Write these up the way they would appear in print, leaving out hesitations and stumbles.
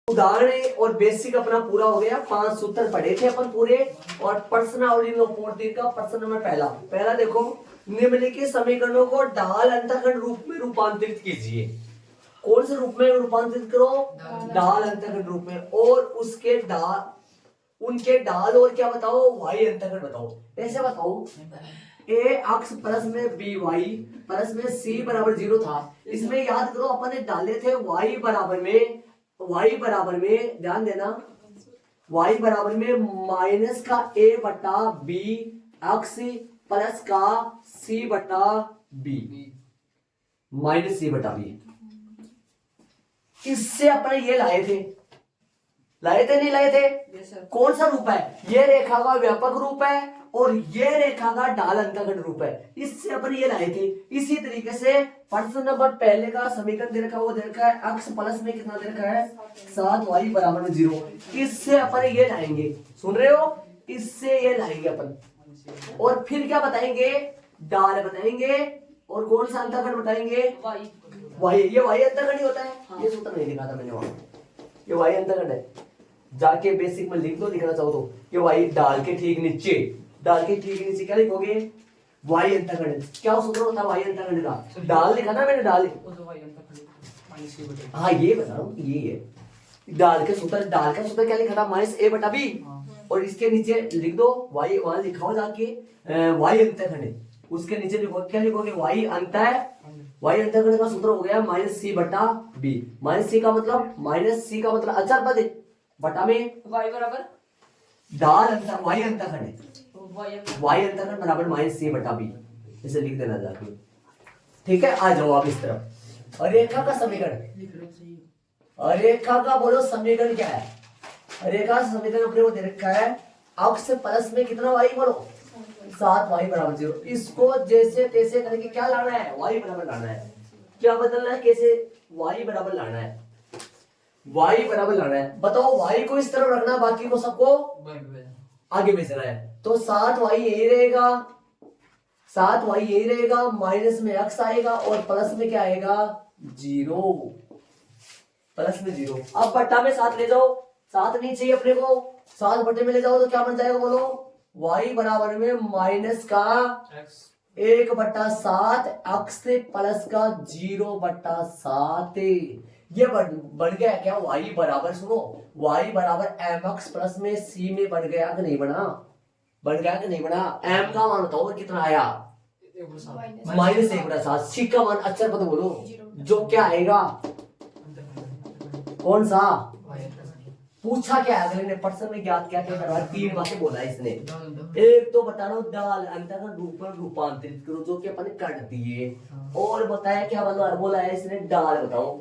उदाहरण है और बेसिक अपना पूरा हो गया। 5 सूत्र पढ़े थे अपन पूरे और प्रश्न का प्रश्न नंबर पहला देखो, निम्नलिखित समीकरणों को डाल अंतःखंड रूप में रूपांतरित कीजिए। कौन से रूप में रूपांतरित करो? डाल अंतःखंड रूप में। और उसके उनके डाल और क्या बताओ? वाई अंतःखंड बताओ। ऐसे बताओ, ए अक्ष प्लस में बी वाई प्लस में सी बराबर 0 था। इसमें याद करो अपन ने डाले थे वाई बराबर में ध्यान देना, वाई बराबर में माइनस का ए बटा बी अक्ष प्लस का सी बटा बी माइनस सी बटा बी। इससे अपन ये लाए थे नहीं लाए थे? कौन सा रूप है? ये रेखा का व्यापक रूप है और ये रेखा का डाल अंतःखंड रूप है। इससे अपन ये लाए थे। इसी तरीके से प्रश्न नंबर पहले का समीकरण दे रखा है, वो दे रखा है अक्ष प्लस में कितना दे रखा है? 7y बराबर में 0। इससे अपन ये लाएंगे, सुन रहे हो? इससे ये लाएंगे अपन और फिर क्या बताएंगे? डाल बताएंगे और कौन सा अंतःखंड बताएंगे? वाई। ये वाई अंतःखंड ही होता है। हाँ। ये सूत्र नहीं लिखा था मैंने वहां, ये वाई अंतःखंड है। जाके बेसिक में लिख दो, लिखना चाहो तो। ये वाई डाल के ठीक नीचे क्या लिखोगे? वाई अंतःखंड। क्या सूत्र होता है वाई अंतःखंड का? डाल लिखा ना मैंने, डाल। हाँ ये बता रहा हूँ, ये है डाल का सूत्र क्या लिखा था? माइनस ए बटा बी। और इसके नीचे लिख दो वाई, वहां लिखा हो जाके वाई अंतःखंड। उसके नीचे लिखो, क्या लिखोगे? वाई अंतःखंड का सूत्र हो गया माइनस सी बटा बी। माइनस सी का मतलब अचर पद बटा में वाई बराबर डाल वाई अंतःखंड बराबर माइनस सी बटा बी। इसे लिख देना जाके, ठीक है? आ जाओ आप इस तरफ। रेखा का समीकरण, रेखा का बोलो समीकरण क्या है? रेखा समीकरण अपने को दे रखा है अक्ष प्लस में कितना वाई बोलो? 7y बराबर 0। इसको जैसे तैसे करके क्या लाना है? y बराबर लाना है। क्या बदलना है? कैसे? y बराबर लाना है। बताओ, y को इस तरफ रखना, बाकी को सबको आगे भेजना है। तो 7y यही रहेगा, माइनस में x आएगा और प्लस में क्या आएगा? 0। प्लस में 0। अब बट्टा में 7 ले जाओ, 7 नहीं चाहिए अपने को, 7 बट्टे में ले जाओ तो क्या बन जाएगा बोलो? y बराबर में माइनस का 1/7 अक्ष से प्लस का 0/7। ये बन गया क्या? y बराबर, सुनो, y बराबर mx प्लस में c में बन गया कि नहीं बना? m का मान बताओ कितना आया? -1/7। c का मान अचर पद बोलो, जो क्या आएगा? कौन सा? पूछा क्या अगले ने? प्रश्न में ज्ञात क्या करवाया? 3 बातें बोला इसने। एक तो बता रहा डाल अंतःखंड रूप में रूपांतरित करो, जो कि अपन कर दिए। और बताया क्या बोला है इसने? डाल बताओ,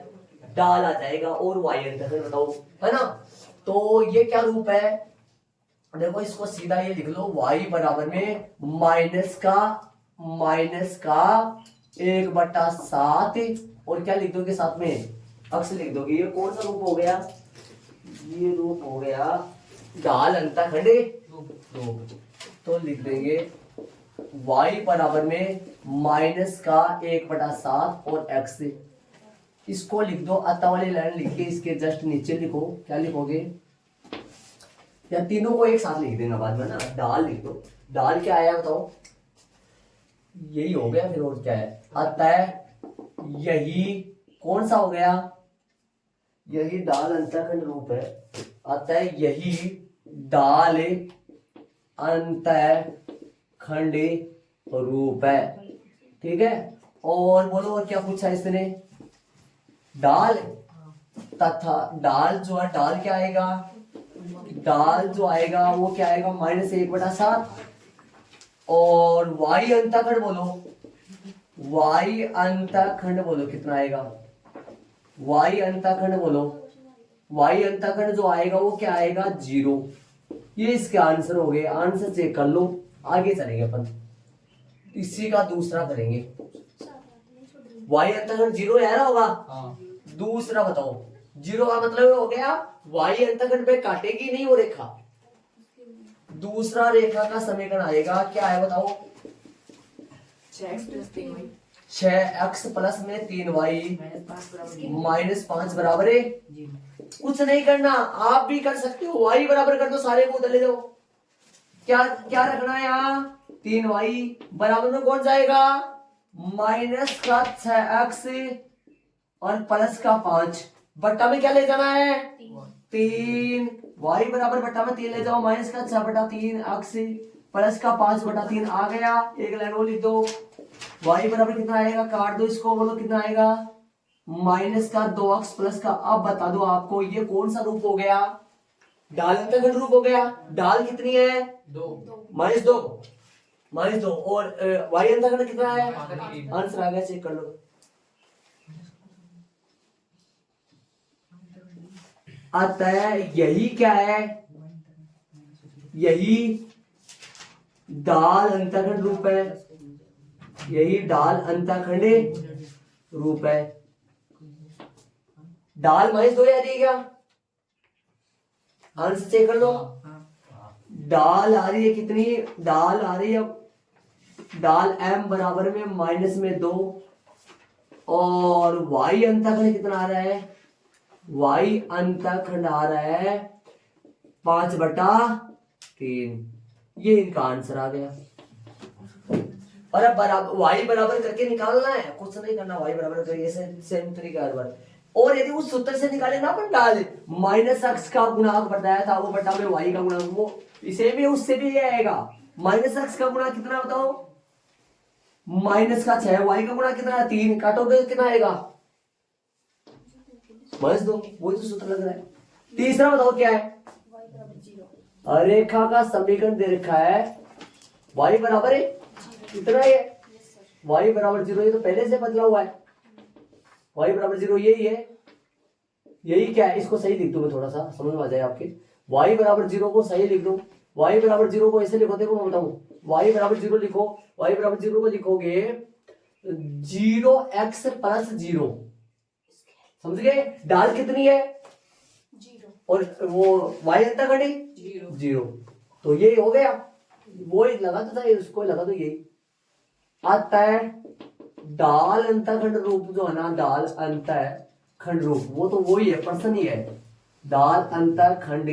डाल आ जाएगा। और वाई अंतःखंड बताओ, है ना? तो ये क्या रूप है? देखो इसको सीधा ये लिख लो, वाई बराबर में माइनस का 1/7 और क्या लिख दोगे साथ में? अक्ष लिख दोगे। ये कौन सा रूप हो गया? ये रूप हो गया डाल अंतःखंड रूप। तो लिख देंगे y बराबर में माइनस का 1/7 और x। इसको लिख दो, अतः वाली लाइन लिख के इसके जस्ट नीचे लिखो। क्या लिखोगे? या तीनों को एक साथ लिख देना बाद में ना। डाल लिख दो। डाल क्या आया बताओ? यही हो गया फिर, और क्या है? अतः यही कौन सा हो गया? यही डाल अंतःखंड रूप है। अतः यही डाल अंतःखंड रूप है, ठीक है? और बोलो, और क्या पूछा इसने? डाल तथा डाल जो है, डाल क्या आएगा? डाल जो आएगा वो क्या आएगा? -1/7। और वाई अंतःखंड बोलो, वाई अंतःखंड बोलो कितना आएगा? वाई अंतःखंड बोलो, वाई अंतःखंड जो आएगा वो क्या आएगा? 0। ये इसके आंसर हो गए। आंसर चेक कर लो, आगे चलेंगे अपन। इसी का दूसरा करेंगे। वाई अंतःखंड 0 आ रहा होगा। दूसरा बताओ, 0 का मतलब हो गया वाई अंतःखंड पे काटेगी नहीं वो रेखा। दूसरा रेखा का समीकरण आएगा, क्या है बताओ? 6x प्लस में 3y -5 बराबर है कुछ नहीं करना, आप भी कर सकते हो, y बराबर कर दो, सारे को उधर ले जाओ। क्या क्या रखना है यहाँ, 3y बराबर में कौन जाएगा, माइनस का 6x और प्लस का 5, बट्टा में क्या ले जाना है, 3, y बराबर बट्टा में 3 ले जाओ, माइनस का 6/3 x प्लस का 5/3 आ गया, एक लाइन और लिख दो। y बराबर कितना आएगा, काट दो इसको, बोलो कितना आएगा, माइनस का 2x प्लस का। अब बता दो आपको ये कौन सा रूप हो गया, डाल अंतःखंड रूप हो गया। डाल कितनी है, 2 -2 और y अंतःखंड कितना है, आंसर आ गया, चेक कर लो। अतः यही क्या है, यही डाल अंतःखंड रूप है, यही डाल अंतःखंड रूप है। डाल -2 आ रही है क्या, आंसर चेक कर लो। डाल आ रही है कितनी, डाल आ रही है, डाल m बराबर में -2 और y अंतःखंड कितना आ रहा है, y अंतःखंड आ रहा है 5/3, ये इनका आंसर आ गया। और अब बराबर y बराबर करके निकालना है, कुछ नहीं करना, y बराबर करके सेम तरीका हर बार। और यदि उस सूत्र से निकाले ना अपन डाल, -x का गुणांक बताया था वो बटा में y का गुणांक, वो इसे भी उससे भी ये आएगा, -x का गुणांक कितना बताओ, -6, y का गुणांक कितना है 3, काटोगे कितना आएगा, -2, वही तो सूत्र लग रहा है। तीसरा बताओ क्या है, रेखा का समीकरण दे रखा है, y बराबर है कितना है, y बराबर 0, ये तो पहले से बदला हुआ है, y बराबर 0 यही है, यही क्या है, इसको सही लिख दो, मैं थोड़ा सा समझ में आ जाए आपके। y बराबर 0 को सही लिख दो, y बराबर 0 को ऐसे लिखो, देखो मैं बताऊं, y बराबर 0 लिखो, y बराबर 0 को लिखोगे 0x + 0, समझ गए, डाल कितनी है 0 और वो y अंतःखंड 0, तो ये हो गया, वो ही लगा तो था, उसको लगा तो यही आता है। डाल अंतःखंड रूप जो है ना, डाल अंतःखंड रूप, वो तो वही है, पर्सन ही है, डाल अंतःखंड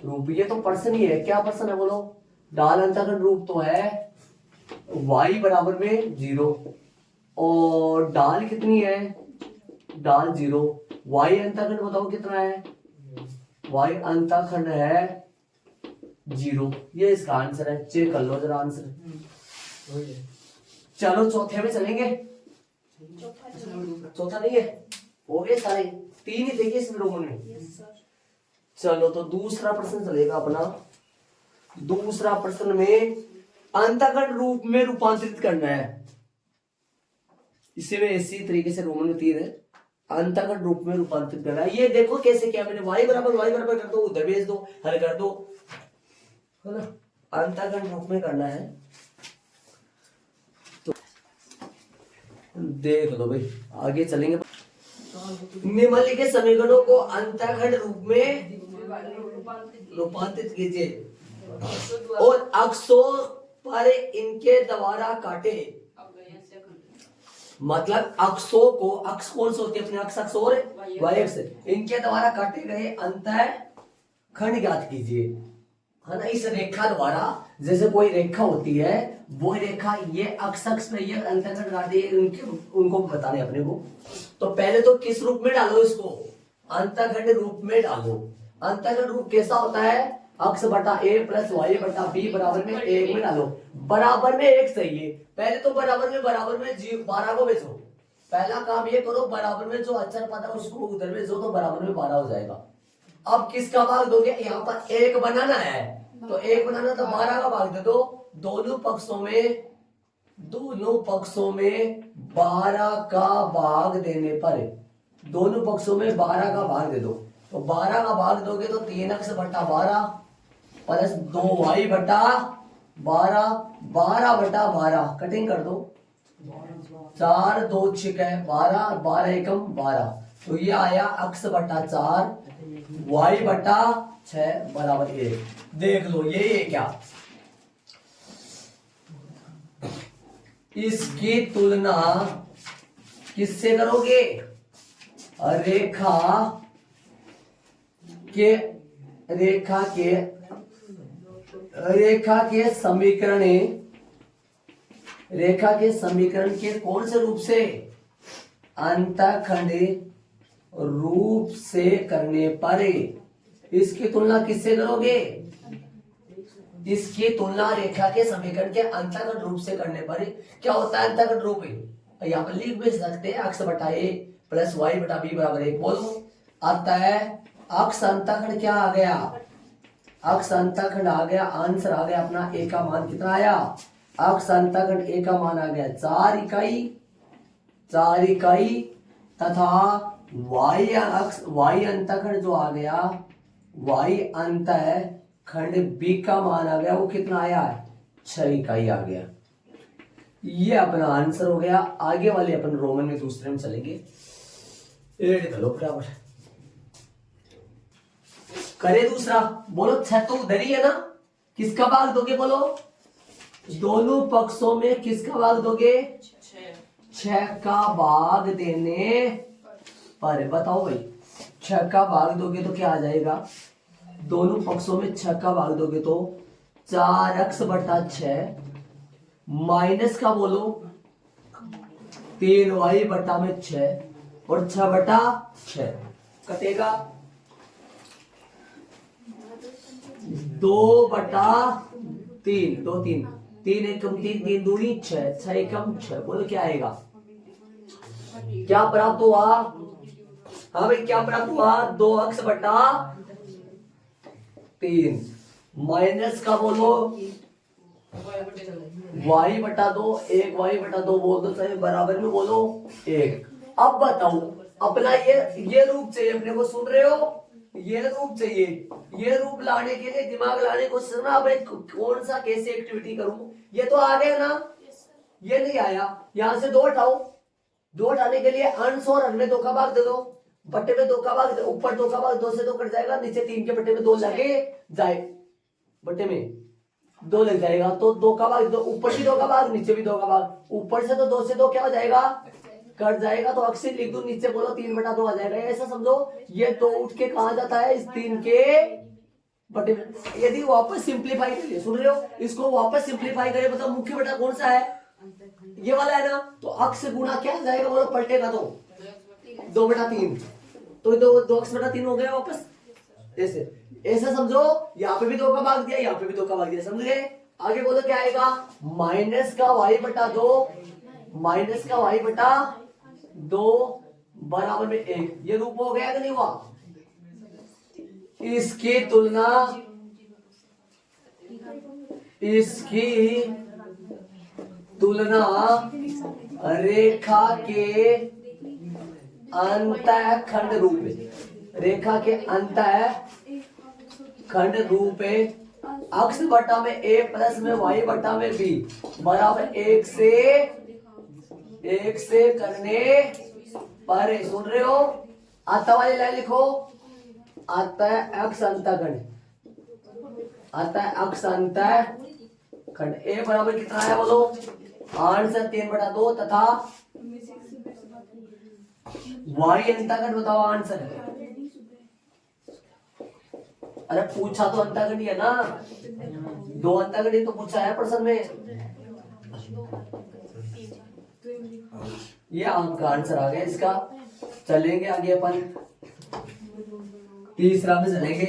रूप, ये तो पर्सन ही है। क्या पर्सन है बोलो, डाल अंतःखंड रूप तो है y बराबर में 0 और डाल कितनी है, डाल 0, y अंतःखंड बताओ कितना है, y अंतःखंड है 0, ये इसका आंसर है, चेक कर लो जरा आंसर। चलो चौथे में चलेंगे, चौथा नहीं है, हो गए सारे, 3 ही देखिए इसमें लोगों ने। चलो तो दूसरा प्रश्न चलेगा अपना, दूसरा प्रश्न में अंतःखंड रूप में रूपांतरित करना है, इसी में इसी तरीके से रोमन में 3 है, अंतःखंड रूप में रूपांतरित करना है। ये देखो कैसे किया मैंने, y बराबर कर दो, उधर भेज दो, हल कर दो, है ना, अंतःखंड रूप में करना है। तो देख लो भाई, आगे चलेंगे। निम्नलिखित समीकरणों को अंतःखंड रूप में रूपांतरित कीजिए और अक्षों पर इनके द्वारा काटे, मतलब अक्षों को, अक्ष कौन से होते हैं अपने, अक्ष और y अक्ष, इनके द्वारा काटे गए अंतःखंड ज्ञात कीजिए, है ना। इस रेखा द्वारा, जैसे कोई रेखा होती है, वो रेखा ये अक्ष पे ये अंतःखंड काटे, उनको बताने अपने को। तो पहले तो किस रूप में डालो इसको, अंतःखंड रूप में डालो। अंतःखंड रूप कैसा होता है, अक्ष बटा a प्लस y बटा b बराबर में 1 में डालो, बराबर में 1 चाहिए, पहले तो बराबर में 12 को भेजो, पहला काम ये करो, बराबर में जो अचर पद है उसको उधर भेजो, तो बराबर में 12 हो जाएगा। अब किसका भाग दोगे, यहाँ पर 1 बनाना है, तो 1 बनाना तो 12 का भाग दे दो, दोनों पक्षों में 12 का भाग देने पर, दोनों पक्षों में 12 का भाग दे दो, तो 12 का भाग दोगे तो 3x बटा 12 प्लस 2y बटा 12, 12/12 कटिंग कर दो, 4 2 6 12, 12 एकम 12, तो ये आया x बटा 4 y बटा 6 बराबर 1। देख लो ये क्या, इसकी तुलना किससे करोगे, रेखा के रेखा के समीकरण के कौन से रूप से, अंतःखंड रूप से करने पर इसकी तुलना किससे करोगे, इसकी तुलना रेखा के समीकरण के अंतःखंड रूप से करने पर क्या होता है अंतःखंड रूप, यहाँ पर लिख भी सकते हैं अक्ष बटा ए प्लस वाई बटा बी बराबर 1। बोलो अतः अक्ष अंतःखंड क्या आ गया, अक्ष अंतःखंड आ गया, आंसर आ गया अपना ए का मान कितना आया, अक्ष अंतःखंड ए का मान आ गया 4 इकाई तथा वाई अंतःखंड जो आ गया, वाई अंतःखंड बी का मान आ गया वो कितना आया 6 इकाई आ गया। ये अपना आंसर हो गया। आगे वाले अपन रोमन में दूसरे में चलेंगे। ऐड कर लो बराबर, करे दूसरा। बोलो 6 तो उधर ही है ना, किसका भाग दोगे, बोलो दोनों पक्षों में किसका भाग दोगे, 6 का भाग देने पर। बताओ भाई 6 का भाग दोगे तो क्या आ जाएगा, दोनों पक्षों में 6 का भाग दोगे तो 4x बटा 6 माइनस का बोलो 3y बटा में 6 और 6 बटा 6 कटेगा 2 बटा 3, 2 3 3 एकम 3 3 दूनी 6 6 एकम 6। बोलो क्या आएगा, क्या प्राप्त हुआ, हाँ भाई क्या प्राप्त हुआ 2x बटा 3 माइनस का बोलो y बटा 2 1 y बटा 2 बोल दो चाहे बराबर में बोलो 1। अब बताओ अपना ये रूप चाहिए अपने को, सुन रहे हो, ये रूप चाहिए। ये रूप लाने के लिए दिमाग लाने को सुनना, भाई कौन सा कैसे एक्टिविटी करूं, ये तो आ गया ना, ये नहीं आया, यहां से 2 हटाओ, 2 हटाने के लिए अंश और हर में 2 का भाग दे दो, बट्टे में 2 का भाग, ऊपर 2 का भाग 2 से 2 कट जाएगा, नीचे 3 के बट्टे में 2 लगे जाए, बट्टे में 2 लग जाएगा तो 2 का भाग, ऊपर भी 2 का भाग नीचे भी 2 का भाग, ऊपर से तो 2 से 2 क्या हो जाएगा कट जाएगा, तो अक्सर लिख दो, नीचे बोलो 3 बटा 2 आ जाएगा। ऐसा समझो ये 2 उठ के कहा जाता है इस 3 के बटे में। यदि वापस सिंप्लीफाई करिए, सुन रहे हो, इसको वापस सिंप्लीफाई करिए, मतलब मुख्य बटा कौन सा है, ये वाला है ना, तो अक्स गुणा क्या जाएगा बोलो पलटेगा तो 2 बटा 3, तो 2 अक्स बटा 3 हो गया वापस। ऐसे ऐसा समझो, यहाँ पे भी 2 का भाग दिया, यहाँ पे भी 2 का भाग दिया, समझ गए। आगे बोलो क्या आएगा, माइनस का y बटा 2, माइनस का y बटा 2 बराबर में 1। ये रूप हो गया कि नहीं हुआ, इसकी तुलना रेखा के अंतःखंड रूप में, रेखा के अंतःखंड रूप में अक्ष बटा में a प्लस में y बटा में b बराबर 1 से करने पर। सुन रहे हो, अतः वाली लाइन लिखो, अतः अक्ष अंतःखंड, अतः अक्ष अंतःखंड a बराबर कितना है बोलो, आंसर 3 बटा 2 तथा y अंतःखंड बताओ आंसर। अरे पूछा तो अंतःखंड ही है ना, 2 अंतःखंड ही तो पूछा है प्रश्न में। ये आपका आंसर आ गया इसका। चलेंगे आगे अपन तीसरा में चलेंगे।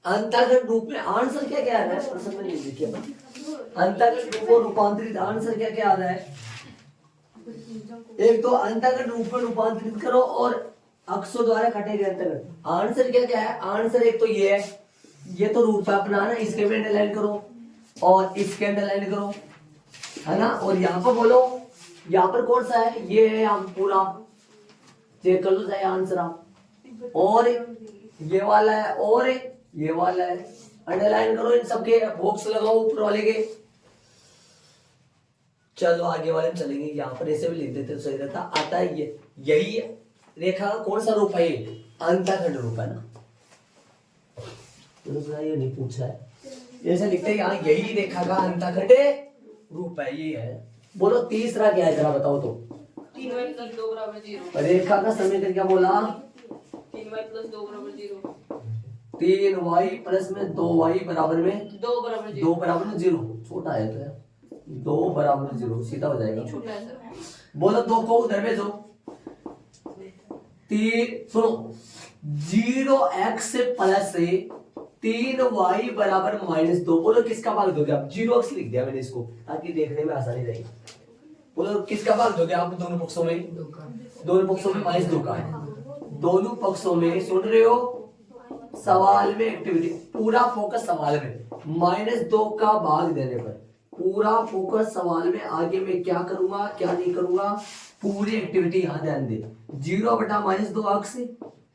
अंतःखंड रूप में आंसर क्या क्या आ रहा है प्रश्न में, नहीं लिखिए अंतःखंड रूप और रूपांतरित आंसर क्या क्या आ रहा है। एक तो अंतःखंड रूप में रूपांतरित करो और अक्षों द्वारा काटे गए अंतःखंड। आंसर क्या क्या है, आंसर एक तो ये है, ये तो रूप है अपना ना, इसके भी अंडरलाइन करो और इसके अंडरलाइन करो, है ना। और यहाँ पर बोलो, यहाँ पर कौन सा है, ये है, हम पूरा चेक कर लो चाहे आंसर आप, और ये वाला है और ये वाला है, अंडरलाइन करो इन सबके, बॉक्स लगाओ ऊपर वाले के। चलो आगे वाले में चलेंगे, यहाँ पर ऐसे भी लिख देते तो सही रहता। आता है ये, यही रेखा का कौन सा रूप है, ये अंतःखंड रूप है ना, ये नहीं पूछा है, ऐसे लिखते हैं यहाँ, यही रेखा का अंतःखंड रूप है, ये है। बोलो तीसरा क्या है जरा बताओ तो। 3y + 2 = 0। रेखा का समीकरण क्या बोला, 3y + 2 = 0। 3y प्लस में 2y बराबर में 2 बराबर 0। 2 बराबर में 0, छोटा है तो यार, 2 बराबर 0 सीधा हो जाएगा। छोटा है सर। बोलो 2 को उधर भेजो। 3 सुनो 0x प्लस 3y बराबर -2। बोलो किसका भाग दोगे आप? 0x लिख दिया मैंने इसको ताकि देखने में आसानी रहेगी। बोलो किसका भाग दोगे आप? दोनों पक्षों में, दोनों पक्षों में -2 का है। दोनों पक्षों में सुन रहे हो, सवाल में एक्टिविटी पूरा फोकस सवाल में, -2 का भाग देने पर पूरा फोकस सवाल में। आगे मैं क्या करूंगा क्या नहीं करूंगा, पूरी एक्टिविटी यहाँ ध्यान दे। 0 बटा -2 अक्स,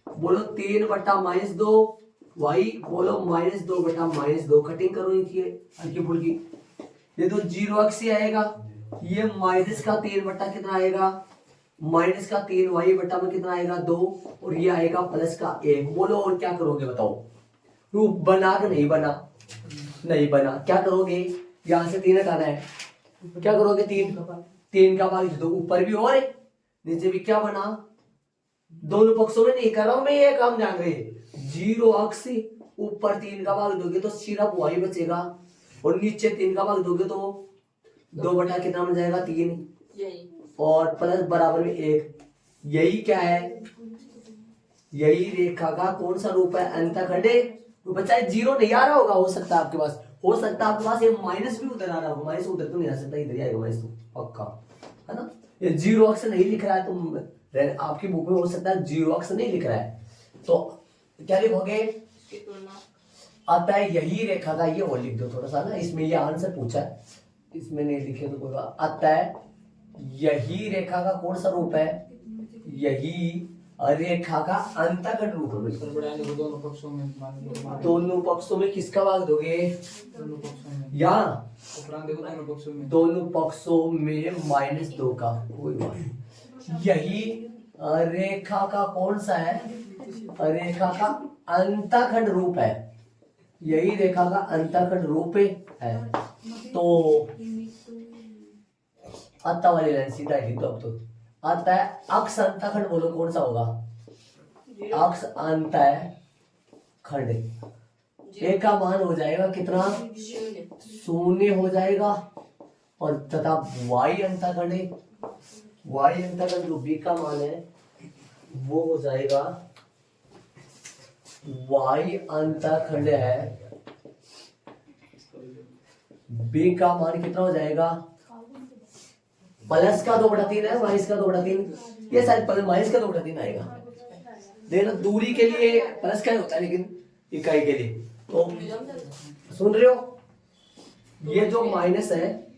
बोलो 3 बटा -2 y, बोलो -2 बटा -2। कटिंग करो इनकी हल्की फुल्की। ये तो 0 अक्स ही आएगा। ये माइनस का 3 बटा कितना आएगा? माइनस का 3y बटा में कितना आएगा? 2। और ये आएगा प्लस का 1। बोलो और क्या करोगे बताओ? रूप बना कि नहीं बना? नहीं बना। क्या करोगे? यहाँ से 3 हटाना है, क्या करोगे? 3 का भाग दो, ऊपर भी और नीचे भी। क्या बना? दोनों पक्षों में नहीं कर रहा हूं मैं ये काम, ध्यान रहे। 0 अक्स ऊपर 3 का भाग दोगे तो सिर्फ y बचेगा, और नीचे 3 का भाग दोगे तो 2 बटा कितना बन जाएगा? 3, और प्लस बराबर में 1। यही क्या है? यही रेखा का कौन सा रूप है? अंतखंडे रूप। बच्चा 0 नहीं आ रहा होगा, हो सकता है आपके पास, हो सकता है आपके पास ये माइनस भी उधर आ रहा होगा। माइनस उधर तो नहीं आ सकता, इधर ही आएगा माइनस तो पक्का, है ना। ये 0 अक्स नहीं लिख रहा है तो आपकी बुक में हो सकता है 0 अक्स नहीं लिख रहा है, तो क्या लिखोगे? अतः यही रेखा का, ये और लिख दो थोड़ा सा ना, इसमें ये आंसर पूछा है, इसमें नहीं लिखे तो कोई बात। अतः यही रेखा का कौन सा रूप है? यही रेखा का अंतःखंड रूप है। दोनों पक्षों में किसका भाग दोगे? यहाँ दोनों पक्षों में -2 का, कोई बात नहीं। यही रेखा का कौन सा है? रेखा का अंतःखंड रूप है। यही रेखा का अंतःखंड रूप है। तो अतः वाली लाइन सीधा लिख दो अब तो। अतः अक्ष अंतःखंड बोलो कौन सा होगा? अक्ष अंतःखंड, ए का मान हो जाएगा कितना? 0 हो जाएगा। और तथा y अंतःखंड, y अंतःखंड जो b का मान है वो हो जाएगा, y अंतःखंड है b का मान कितना हो जाएगा? प्लस का 2/3 है, माइनस का 2/3। ये शायद माइनस का 2/3 आएगा। देखना दूरी के लिए प्लस का ही होता है, लेकिन इकाई के लिए तो सुन रहे हो, ये जो माइनस है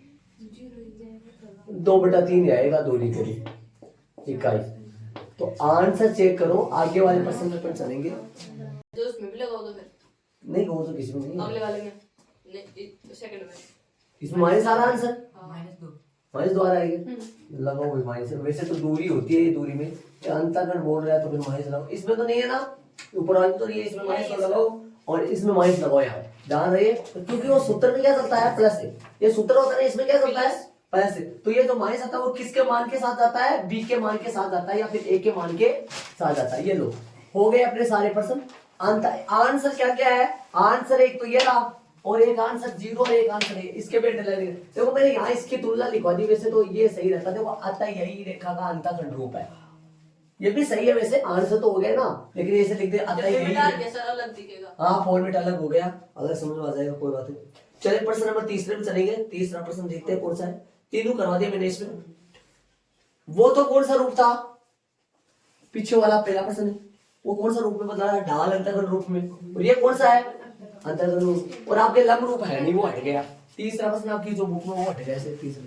2/3 आएगा दूरी के लिए इकाई। तो आंसर चेक करो, आगे वाले प्रश्न में चलेंगे। जो उसमें भी लगाओ तो फिर नहीं हो तो किसी में नहीं, अगले वाले में नहीं, सेकंड में इसमें माइनस आ रहा आंसर, -2 -2 आ रहा है। लगाओ भाई माइनस, वैसे तो दूरी होती है, ये दूरी में अंतःखंड बोल रहा है तो फिर माइनस लगाओ। इसमें तो नहीं है ना, ऊपर वाले तो नहीं है, इसमें माइनस लगाओ और इसमें माइनस लगाओ। यहाँ ध्यान रहे, क्योंकि वो सूत्र में क्या चलता है? प्लस से। ये सूत्र होता है, इसमें क्या चलता है? प्लस से। तो ये जो माइनस आता है वो किसके मान के साथ जाता है? बी के मान के साथ जाता है, या फिर ए के मान के साथ जाता है। ये लो हो गए अपने सारे प्रश्न। आंसर क्या क्या है? आंसर एक तो ये रहा, और एक आंसर 0 और एक आंसर है। इसके बेटे देखो मैंने यहाँ इसकी तुलना लिखवा दी, वैसे तो ये सही रहता। देखो अतः यही रेखा का अंतःखंड रूप है, ये भी सही है वैसे, आंसर तो हो गया ना, लेकिन ऐसे लिख दे अतः यही। अलग दिखेगा, हाँ फॉर्मेट अलग हो गया, अगर समझ में आ जाएगा कोई बात नहीं। चलिए प्रश्न नंबर 3 में चलेंगे। तीसरा प्रश्न देखते हैं कौन सा है। तीनों करवा दिया मैंने इसमें। वो तो कौन सा रूप था? पीछे वाला पहला प्रश्न है, वो कौन सा रूप में बता रहा है? ढाल अंतःखंड रूप में। और ये कौन सा है? अंतःखंड रूप। और आपके लंब रूप है नहीं, वो हट गया। तीसरा प्रश्न आपकी जो बुक में वो हट गया। तीसरा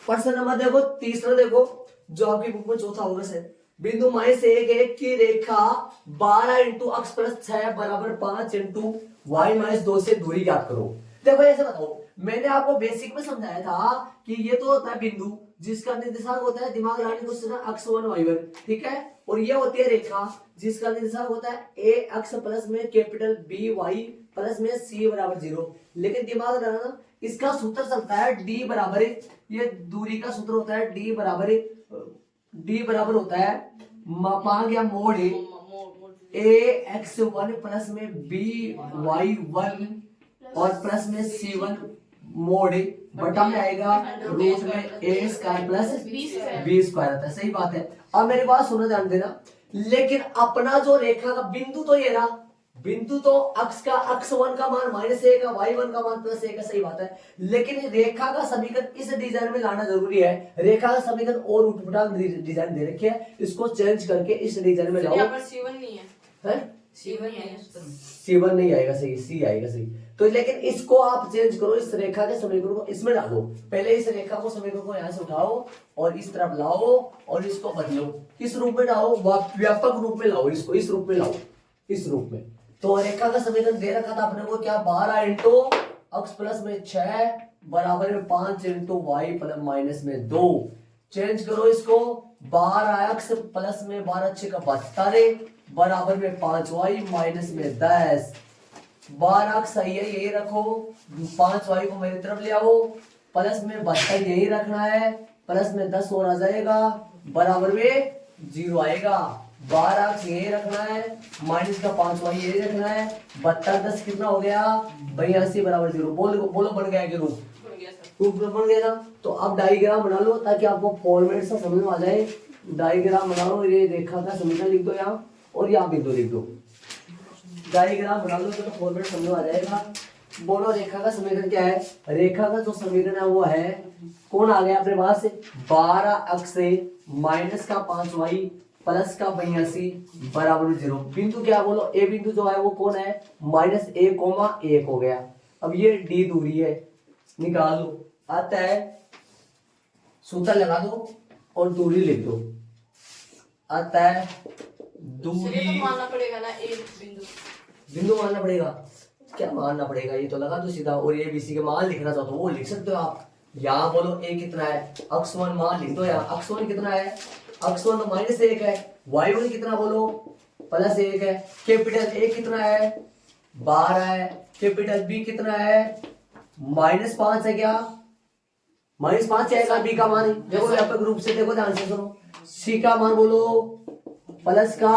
प्रश्न नंबर देखो, तीसरा देखो जो आपकी बुक में चौथा होगा से बिंदु माइनस 1 की रेखा 12 इंटू अक्ष प्लस 6 बराबर 5 इंटू y-2 से दूरी ज्ञात करो। देखो ऐसे बताओ, मैंने आपको बेसिक में समझाया था कि ये तो होता है बिंदु जिसका निर्देशांक होता है, दिमाग लगाने को सोचना, अक्ष 1 y1, ठीक है। और ये होती है रेखा जिसका निर्देशांक होता है a अक्ष प्लस में कैपिटल B y प्लस में c बराबर 0। लेकिन दिमाग लगाना, इसका सूत्र चलता है d बराबर, ये दूरी का सूत्र होता है d बराबर होता है मापांक या मोड ax1 प्लस में by1 और प्लस में c1 मोड बटा में आएगा रूट में a square plus b square आता है। सही बात है। अब मेरी बात सुनो ध्यान देना, लेकिन अपना जो रेखा का बिंदु तो ये ना, बिंदु तो x1 का मान -a का, y1 का मान +a का। सही बात है। लेकिन रेखा का समीकरण इस डिजाइन में लाना जरूरी है। रेखा का समीकरण और उठपटांग डिजाइन दे रखी है, इसको चेंज करके इस डिजाइन में लाओ। यहाँ पर C1 नहीं है, C1 नहीं है, C1 नहीं आएगा, सही C आएगा, सही। तो लेकिन इसको आप चेंज करो, इस रेखा के समीकरण को इसमें डालो। पहले इस रेखा को समीकरण को यहाँ से उठाओ और इस तरफ लाओ और इसको बदलो, किस रूप में लाओ, व्यापक रूप में लाओ, इसको इस रूप में लाओ, इस रूप में। तो रेखा का समीकरण दे रखा था अपने को क्या, 12 इंटू x प्लस में 6 बराबर में 5 इंटू वाई प्लस माइनस में 2। चेंज करो इसको, 12x प्लस में 12 6 का 72 बराबर में 5y माइनस में 10। 12x सही है, यही रखो, 5y को मेरी तरफ ले आओ, प्लस में 72 यही रखना है, प्लस में 10 और आ जाएगा, बराबर में 0 आएगा। 12x यही रखना है, माइनस का 5y यही रखना है, 72 10 कितना हो गया, 82 बराबर 0। बोलो बोलो, बन गया कि रूप, रूप बन गया ना। तो अब डायग्राम बना लो ताकि आपको फॉर्मेट से समझ में आ जाए। डायग्राम बनाओ, ये रेखा का समीकरण लिख दो यहाँ और यहाँ बिंदु लिख दो। डायग्राम बना लो तो फॉर्मेट समझ में आ जाएगा। बोलो रेखा का समीकरण क्या है। रेखा का जो समीकरण है वो है, कौन आ गया अपने पास, 12x से माइनस का 5y प्लस का 82 बराबर 0। बिंदु क्या बोलो, ए बिंदु जो है वो कौन है, -a,1 हो गया। अब ये d दूरी है, निकाल दो। आता है, सूत्र लगा दो और दूरी लिख दो। आता है दूरी, तो मानना पड़ेगा ना एक बिंदु, बिंदु मानना पड़ेगा, क्या मानना पड़ेगा, ये तो लगा दो सीधा। और ये बीसी के मान लिखना चाहो तो वो लिख सकते हो आप। यहाँ बोलो a कितना है, x1 मान लिख दो यहाँ। x1 कितना है, x1 तो -1 है, y1 कितना बोलो, +1 है। कैपिटल A कितना है, 12 है। कैपिटल B कितना है, -5 है। क्या -5 आएगा B का मान, देखो व्यापक रूप से देखो, ध्यान से सुनो। C का मान बोलो प्लस का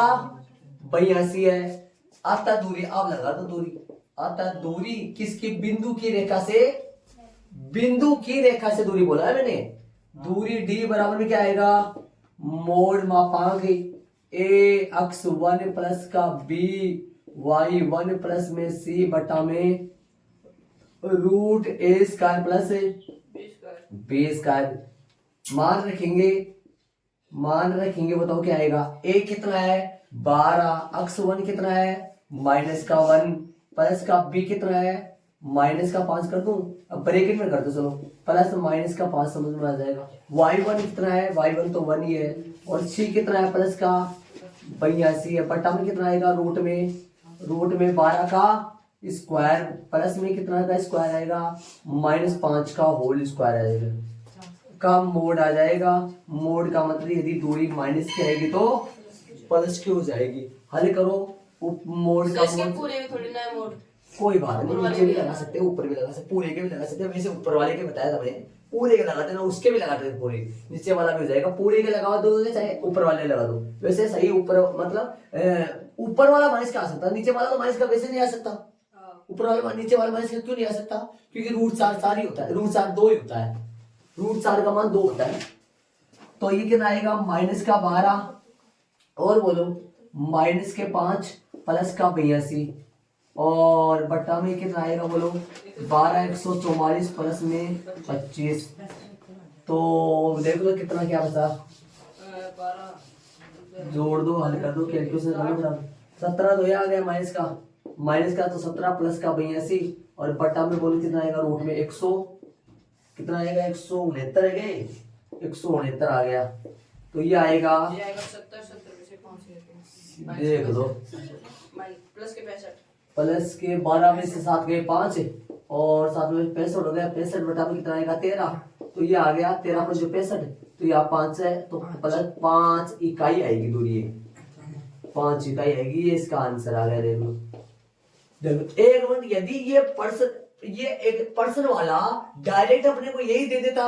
82 है। आता दूरी, आप लगा दो दूरी। आता दूरी किसकी, बिंदु की रेखा से, बिंदु की रेखा से दूरी बोला है मैंने। दूरी D बराबर में क्या आएगा, मोड मापांक ax1 प्लस का b y1 प्लस में c बटा में root a square plus b square. मान रखेंगे, मान रखेंगे, बताओ क्या आएगा। a कितना है 12, x1 कितना है माइनस का 1 प्लस का b कितना है माइनस का 5 कर दूं, अब ब्रैकेट में कर दो चलो, प्लस माइनस का 5 समझ में आ जाएगा। y1 कितना है, y1 तो 1 ही है, और c कितना है प्लस का 82 है, बटा में कितना आएगा, रूट में 12 का स्क्वायर प्लस में कितना का स्क्वायर आएगा, -5 का होल स्क्वायर आएगा, का मोड आ जाएगा। मोड का मतलब यदि दूरी माइनस की आएगी तो प्लस की हो जाएगी। हल करो, मोड का मोड पूरे में थोड़ी ना है मोड, कोई बात नहीं, नीचे भी लगा सकते हैं, ऊपर भी लगा सकते हैं, पूरे के भी लगा सकते हैं। वैसे ऊपर वाले के बताया था मैंने, पूरे के लगा देना, उसके भी लगा देना, पूरे नीचे वाला भी हो जाएगा। पूरे के लगा दो चाहे ऊपर वाले लगा दो, वैसे सही। ऊपर मतलब ऊपर वाला माइनस का आ सकता है, नीचे वाला तो माइनस का वैसे नहीं आ सकता। ऊपर वाला नीचे वाला माइनस का क्यों नहीं आ सकता, क्योंकि √4 ही होता है, √4 2 ही होता है, √4 का मान 2 होता है। तो ये कितना आएगा, -12 और बोलो -5 प्लस का 82 और बट्टा में कितना आएगा बोलो 12 144 प्लस में 25। तो देख लो कितना क्या बचा, जोड़ दो, हल कर दो, कैलकुलेशन कर लो। 17 तो ये आ गया माइनस का तो 17 प्लस का 82 और बट्टा में बोलो कितना आएगा, रूट में 100 कितना आएगा, 169 है गए, 169 आ गया। तो ये आएगा 70 में से 5 देख लो, प्लस के 65, प्लस के 12 में से 7 गए 5 और 7 में 65 हो गया। 65 बटा में कितना आएगा 13, तो ये आ गया 13 + 65, तो यहाँ 5 है तो प्लस 5 इकाई आएगी दूरी, 5 इकाई आएगी। ये इसका आंसर आ गया। देख लो, देखो एक मिनट, यदि ये एक पर्सन वाला डायरेक्ट अपने को यही दे देता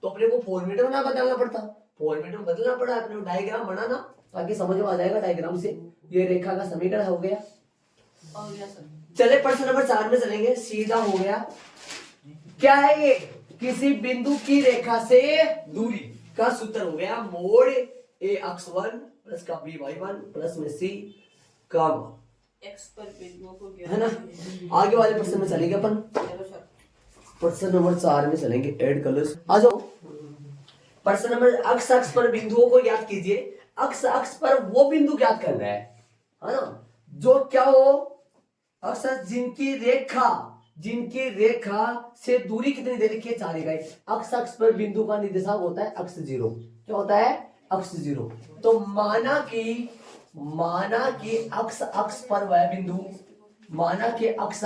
तो अपने को फॉर्मेट में ना बदलना पड़ता, फॉर्मेट में बदलना पड़ा, अपने को डायग्राम बनाना ताकि समझ में आ जाएगा डायग्राम से। ये रेखा का समीकरण हो गया। हो गया सर। चले प्रश्न नंबर 4 में चलेंगे, सीधा हो गया। क्या है ये? किसी बिंदु की रेखा से दूरी का सूत्र हो गया मोड़ ए अक्स 1 प्लस का बी वाई 1 प्लस में सी का एक्स पर बिंदुओं को है ना। आगे वाले प्रश्न में चलेंगे अपन, चलो सर। प्रश्न नंबर 4 में चलेंगे। ऐड कलर्स आ जाओ। प्रश्न नंबर अक्ष पर बिंदुओं को याद कीजिए। अक्ष पर वो बिंदु ज्ञात करना है ना, जो क्या हो, अक्ष जिनकी रेखा से दूरी कितनी दे रखी है, 4 इकाई। अक्ष पर बिंदु का निर्देशांक होता है अक्ष 0। क्या होता है? अक्ष 0। तो माना कि अक्ष पर वह बिंदु, माना कि अक्ष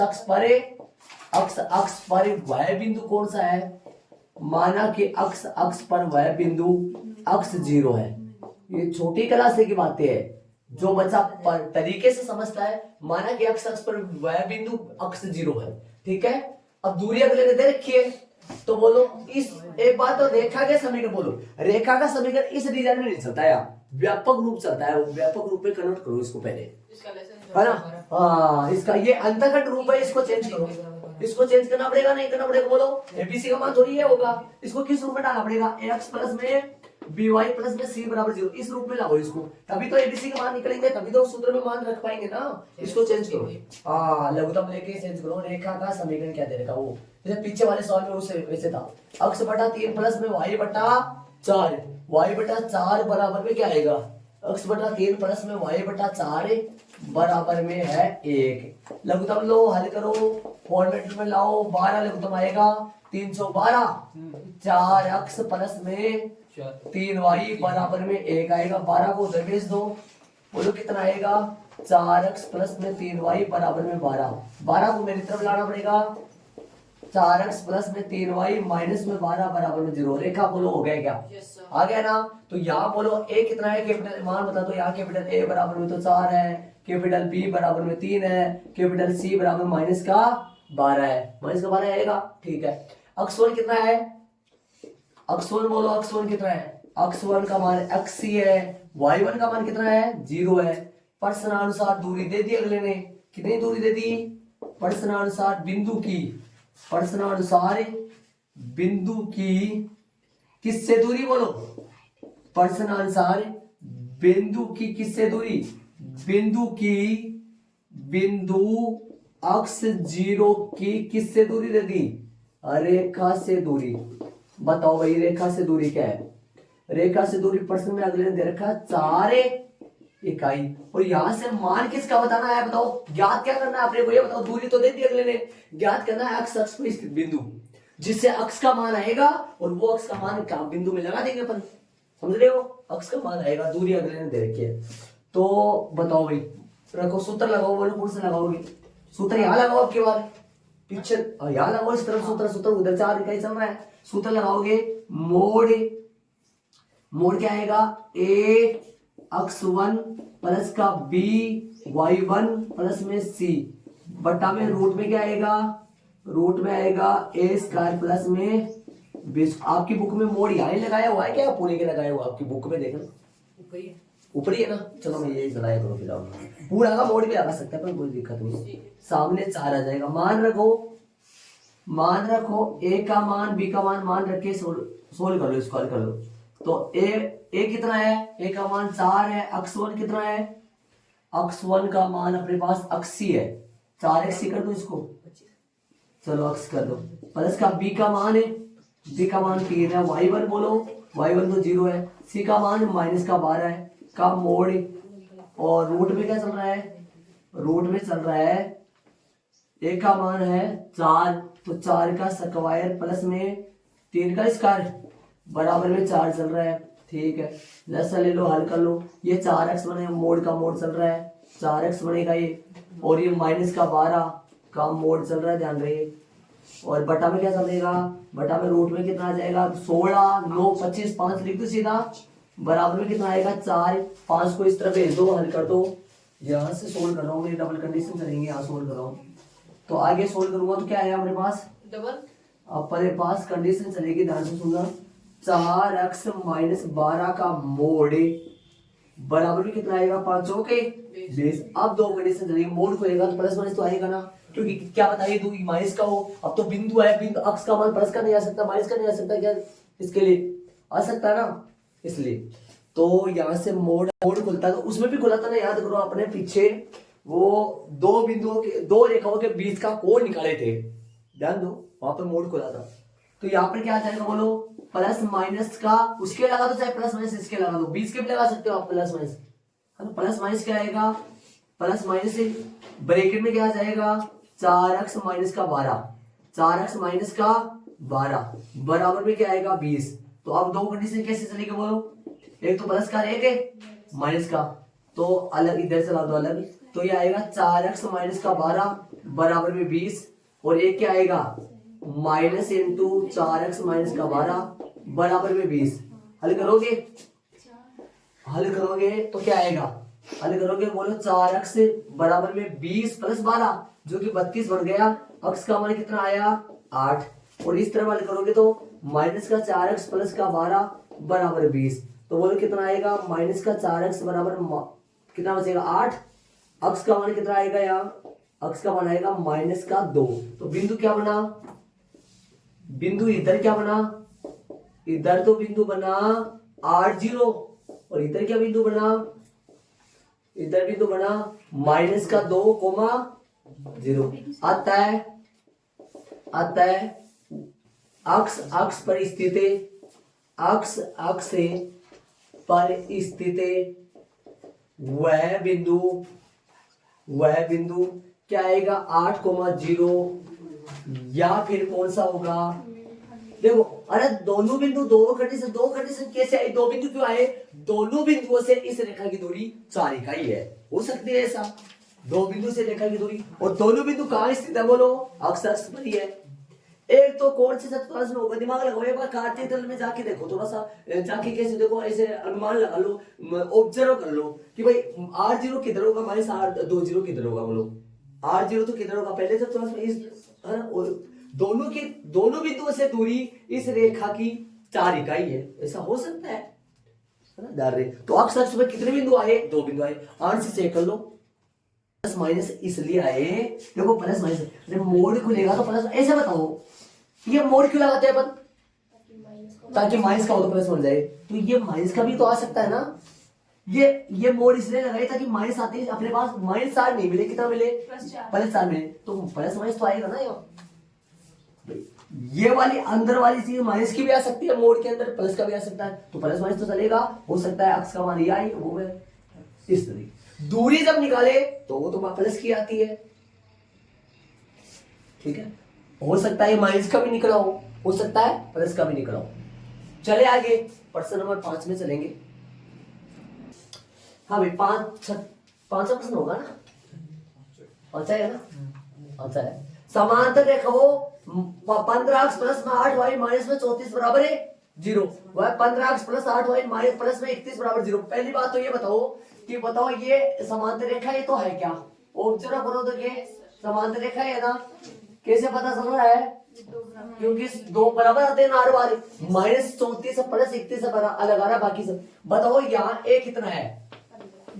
पर वह बिंदु कौन सा है? माना कि अक्ष पर वह बिंदु अक्ष 0 है। ये छोटी क्लास की बातें है, जो बच्चा पर तरीके से समझता है। माना कि अक्ष पर वह बिंदु अक्ष 0 है, ठीक है। अब दूरी अगले ने दे रखी है, तो बोलो इस एक बात, तो रेखा के समीकरण बोलो। रेखा का समीकरण इस डिजाइन में नहीं चलता है, व्यापक रूप चलता है। व्यापक रूप में कन्वर्ट करो इसको पहले, इसका लेसन है ना। हाँ, इसका ये अंतःखंड रूप है, इसको चेंज करो। इसको चेंज करना पड़ेगा, नहीं करना पड़ेगा? बोलो एबीसी का मान थोड़ी ये होगा। इसको किस रूप में डालना पड़ेगा? एक्स प्लस में बी वाई प्लस में सी बराबर 0, इस रूप में लाओ इसको, तभी तो एबीसी का मान निकलेंगे, तभी तो सूत्र में मान रख पाएंगे ना। इसको चेंज करो, हाँ लघुत्तम लेके चेंज करो। रेखा का समीकरण क्या दे रखा वो, जैसे पीछे वाले सवाल में उससे वैसे था। अक्ष बटा 3 प्लस में वाई बटा 4, वाई बटा 4 बराबर में क्या आएगा? अक्ष बटा 3 प्लस में वाई बटा 4 बराबर में है 1। लघुत्तम लो, हल करो, फॉर्मेट में लाओ। 12 लघुत्तम आएगा 312। 4 अक्ष प्लस में 3 वाई बराबर में 1 आएगा। 12 को उधर भेज दो, बोलो कितना आएगा? 4 अक्ष प्लस में 3 वाई बराबर में 12। 12 को मेरी तरफ लाना पड़ेगा। 4 अक्ष प्लस में 3 वाई माइनस में 12 बराबर में 0। रेखा बोलो हो गया क्या? आ गया ना। तो यहाँ बोलो ए कितना है, कैपिटल मान बता दो। यहाँ कैपिटल ए बराबर में तो 4 है, कैपिटल बी बराबर में 3 है, कैपिटल सी बराबर माइनस का 12 है। माइनस का 12 आएगा, ठीक है। अक्ष 1 कितना है? अक्ष 1 बोलो, अक्ष 1 कितना है? अक्ष 1 का मान x है, y1 का मान कितना है? 0 है। प्रश्नानुसार दूरी दे दी अगले ने, कितनी दूरी दे दी? प्रश्नानुसार बिंदु की किससे दूरी बोलो? प्रश्नानुसार बिंदु की किससे दूरी? बिंदु अक्ष 0 की किससे दूरी दे दी? रेखा से दूरी। बताओ भाई रेखा से दूरी क्या है? रेखा से दूरी प्रश्न में अगले ने दे रखा 4 इकाई। और यहां से मान किसका बताना है बताओ? ज्ञात क्या करना है अपने को, ये बताओ। दूरी तो दे दी अगले ने, ज्ञात करना है अक्ष पर स्थित बिंदु, जिससे अक्ष का मान आएगा और वो अक्ष का मान क्या बिंदु में लगा देंगे अपन। समझ रहे हो? अक्ष का मान आएगा, दूरी अगले ने दे रखी है। तो बताओ भाई, रखो सूत्र लगाओ। बोलो कौन से लगाओगे? सूत्र यहाँ लगाओ, आपकी बार पीछे यहाँ लगाओ, इस तरफ सूत्र उधर 4 इकाई चल रहा है। सूत्र लगाओगे, मोड़ क्या आएगा? ए अक्ष 1 प्लस का बी वाई 1 प्लस में सी बट्टा में रूट में क्या आएगा? रूट में आएगा ए स्क्वायर प्लस में बी। आपकी बुक में मोड़ यहाँ ही लगाया हुआ है क्या? पूरे के लगाया हुआ आपकी बुक में, देखना ऊपर ही है ना। चलो मैं यही लगाया करो, फिर पूरा का मोड़ भी लगा सकते हैं, पर कोई दिक्कत नहीं। सामने 4 आ जाएगा। मान रखो ए का मान बी का मान रख के सोल्व कर लो, इसको हल कर लो। तो ए कितना है? ए का मान 4 है। अक्ष 1 कितना है? अक्ष 1 का मान अपने पास अक्सी है, 4x कर दो इसको। चलो अक्ष कर दो। प्लस का बी का मान है, बी का मान 3 है। y1 बोलो, y1 तो 0 है। सी का मान माइनस का 12 है का मोड़। और रूट में क्या चल रहा है? रूट में चल रहा है ए का मान है 4, तो 4 का स्क्वायर प्लस में 3 का स्क्वायर बराबर में 4 चल रहा है, ठीक है। लसा ले लो, हल कर लो। ये 4x बने, मोड़ का मोड़ चल रहा है, 4x बनेगा ये। और ये माइनस का 12 का मोड़ चल रहा है, ध्यान रहे। और बटा में क्या चलेगा? बटा में रूट में कितना आ जाएगा? 16 9 25 5 लिख दो सीधा, बराबर में कितना आएगा? 4। 5 को इस तरफ भेज दो, हल कर दो। यहाँ से सोल्व कर रहा हूँ, मेरी डबल कंडीशन चलेंगे, यहाँ सोल्व कर रहा हूँ। तो आगे सोल्व करूंगा तो क्या है हमारे पास? डबल अपने पास कंडीशन चलेगी, ध्यान से सुनना। 4x माइनस 12 का मोड़ बराबर में कितना आएगा 5 के 20। अब दो कंडीशन चलेगी, मोड खुलेगा तो प्लस माइनस तो आएगा ना, क्योंकि क्या बताइए दो माइनस का हो। अब तो बिंदु है, बिंदु अक्ष का मान प्लस का नहीं आ सकता, माइनस का नहीं आ सकता, क्या इसके लिए आ सकता है ना, इसलिए तो यहाँ से मोड खुलता है। तो उसमें भी खुला था ना, याद करो अपने पीछे वो दो बिंदुओं के, दो रेखाओं के बीच का कोण निकाले थे, ध्यान दो, वहां पर मोड खुला था। तो यहाँ पर क्या आ जाएगा बोलो, प्लस माइनस का उसके लगा दो, चाहे प्लस माइनस इसके लगा दो, बीच के भी लगा सकते हो आप प्लस माइनस, है ना। प्लस माइनस क्या आएगा, प्लस माइनस ब्रैकेट में क्या आ जाएगा 4x माइनस का 12, 4x माइनस का 12 बराबर में क्या आएगा 20। तो अब दो कंडीशन कैसे चलेगी बोलो, एक तो प्लस का एक है माइनस का, तो अलग इधर से ला दो अलग, तो ये आएगा 4x माइनस का 12 बराबर में 20, और एक क्या आएगा माइनस इंटू 4x माइनस का 12 बराबर में 20। हल करोगे, हल करोगे तो क्या आएगा, हल करोगे बोलो 4x बराबर में 20 प्लस 12 जो कि 32 बन गया, x का मान कितना आया 8, और इस तरह हल करोगे तो माइनस का 4x प्लस का 12 बराबर 20, तो बोलो कितना आएगा माइनस का 4x बराबर कितना बचेगा 8, x का मान कितना आएगा यहाँ, x का मान आएगा माइनस का 2। तो बिंदु क्या बना, बिंदु इधर क्या बना, इधर तो बिंदु बना 8 0, और इधर क्या बिंदु बना, इधर बिंदु बना माइनस का 2,0 आता है अक्ष अक्ष पर स्थित, अक्ष अक्ष पर स्थित वह बिंदु क्या आएगा 8,0, या फिर कौन सा होगा, देखो अरे दोनों बिंदु दो कंडीशन कैसे आई, दो बिंदु क्यों आए, दोनों बिंदुओं से इस रेखा की दूरी 4 इकाई है, हो सकती है ऐसा, दो बिंदु से रेखा की दूरी, और दोनों बिंदु कहाँ स्थित है बोलो, अक्ष अक्ष पर ही है। एक तो कौन से चतुर्थांश में होगा, दिमाग लगाओ एक बार, कार्तीय तल में जाके देखो, थोड़ा सा जाके कैसे देखो, ऐसे अनुमान लगा लो, ऑब्जर्व कर लो कि भाई 8 0 किधर होगा, माइनस 2 0 किधर होगा, बोलो 8 0 तो किधर होगा, पहले चतुर्थांश में इस, है ना, दोनों बिंदुओं से दूरी इस रेखा की 4 इकाई है, ऐसा हो सकता है ना। तो अक्ष अक्ष में कितने बिंदु आए, 2 बिंदु आए, आंसर चेक कर लो। प्लस माइनस इसलिए आए, देखो प्लस माइनस, मोड खुलेगा तो प्लस, ऐसे बताओ ये मोड क्यों लगाते हैं अपन, ताकि माइनस का हो तो प्लस बन जाए, तो ये माइनस का भी तो आ सकता है ना, ये मोड इसलिए लगाए ताकि माइनस आते ही अपने पास माइनस 4 नहीं मिले, कितना मिले प्लस 4 मिले, तो प्लस माइनस तो आएगा ना। ये वाली अंदर वाली चीज माइनस की भी आ सकती है, मोड के अंदर प्लस का भी आ सकता है, तो प्लस माइनस तो चलेगा, हो सकता है अक्ष का मान ये आई वो है, इस तरीके दूरी जब निकाले तो वो तो प्लस की आती है, ठीक है, हो सकता है माइनस का भी निकला हो सकता है प्लस का भी निकला हो। चले आगे प्रश्न नंबर 5 में चलेंगे। हाँ भाई 5 प्रश्न होगा ना, अच्छा है ना, अच्छा है। समांतर रेखा हो 15x प्लस में 8y माइनस में 34 बराबर है 0, वह 15x plus 8y minus plus में 31 बराबर 0। पहली बात तो ये बताओ ये समांतर रेखा ये तो है क्या, ऑब्जर्व करो तो ये समांतर रेखा है ना, कैसे पता चल रहा है, क्योंकि दो बराबर आते हैं ना हर बार, माइनस 34 प्लस 31 अलग आ रहा, बाकी सब बताओ यहाँ a कितना है,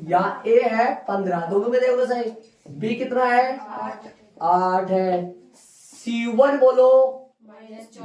यहाँ a है 15, दोनों में देखो सही, b कितना है 8 है, C1 बोलो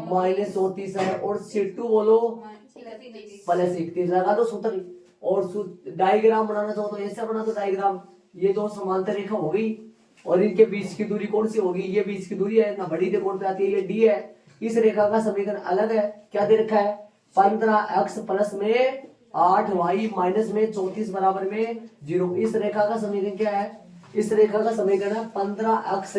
माइनस 34 है, और C2 बोलो प्लस 31, लगा दो सूत्र, और डायग्राम बनाना चाहो तो ऐसा बना दो डायग्राम, ये दो समांतर रेखा हो गई, और इनके बीच की दूरी कौन सी होगी, ये बीच की दूरी है ना, बड़ी त्रिकोण पे आती है, ये d है, इस रेखा का समीकरण अलग है, क्या दे रखा है 15x प्लस में 8y माइनस में 34 बराबर में 0, इस रेखा का समीकरण क्या है, इस रेखा का समीकरण है 15x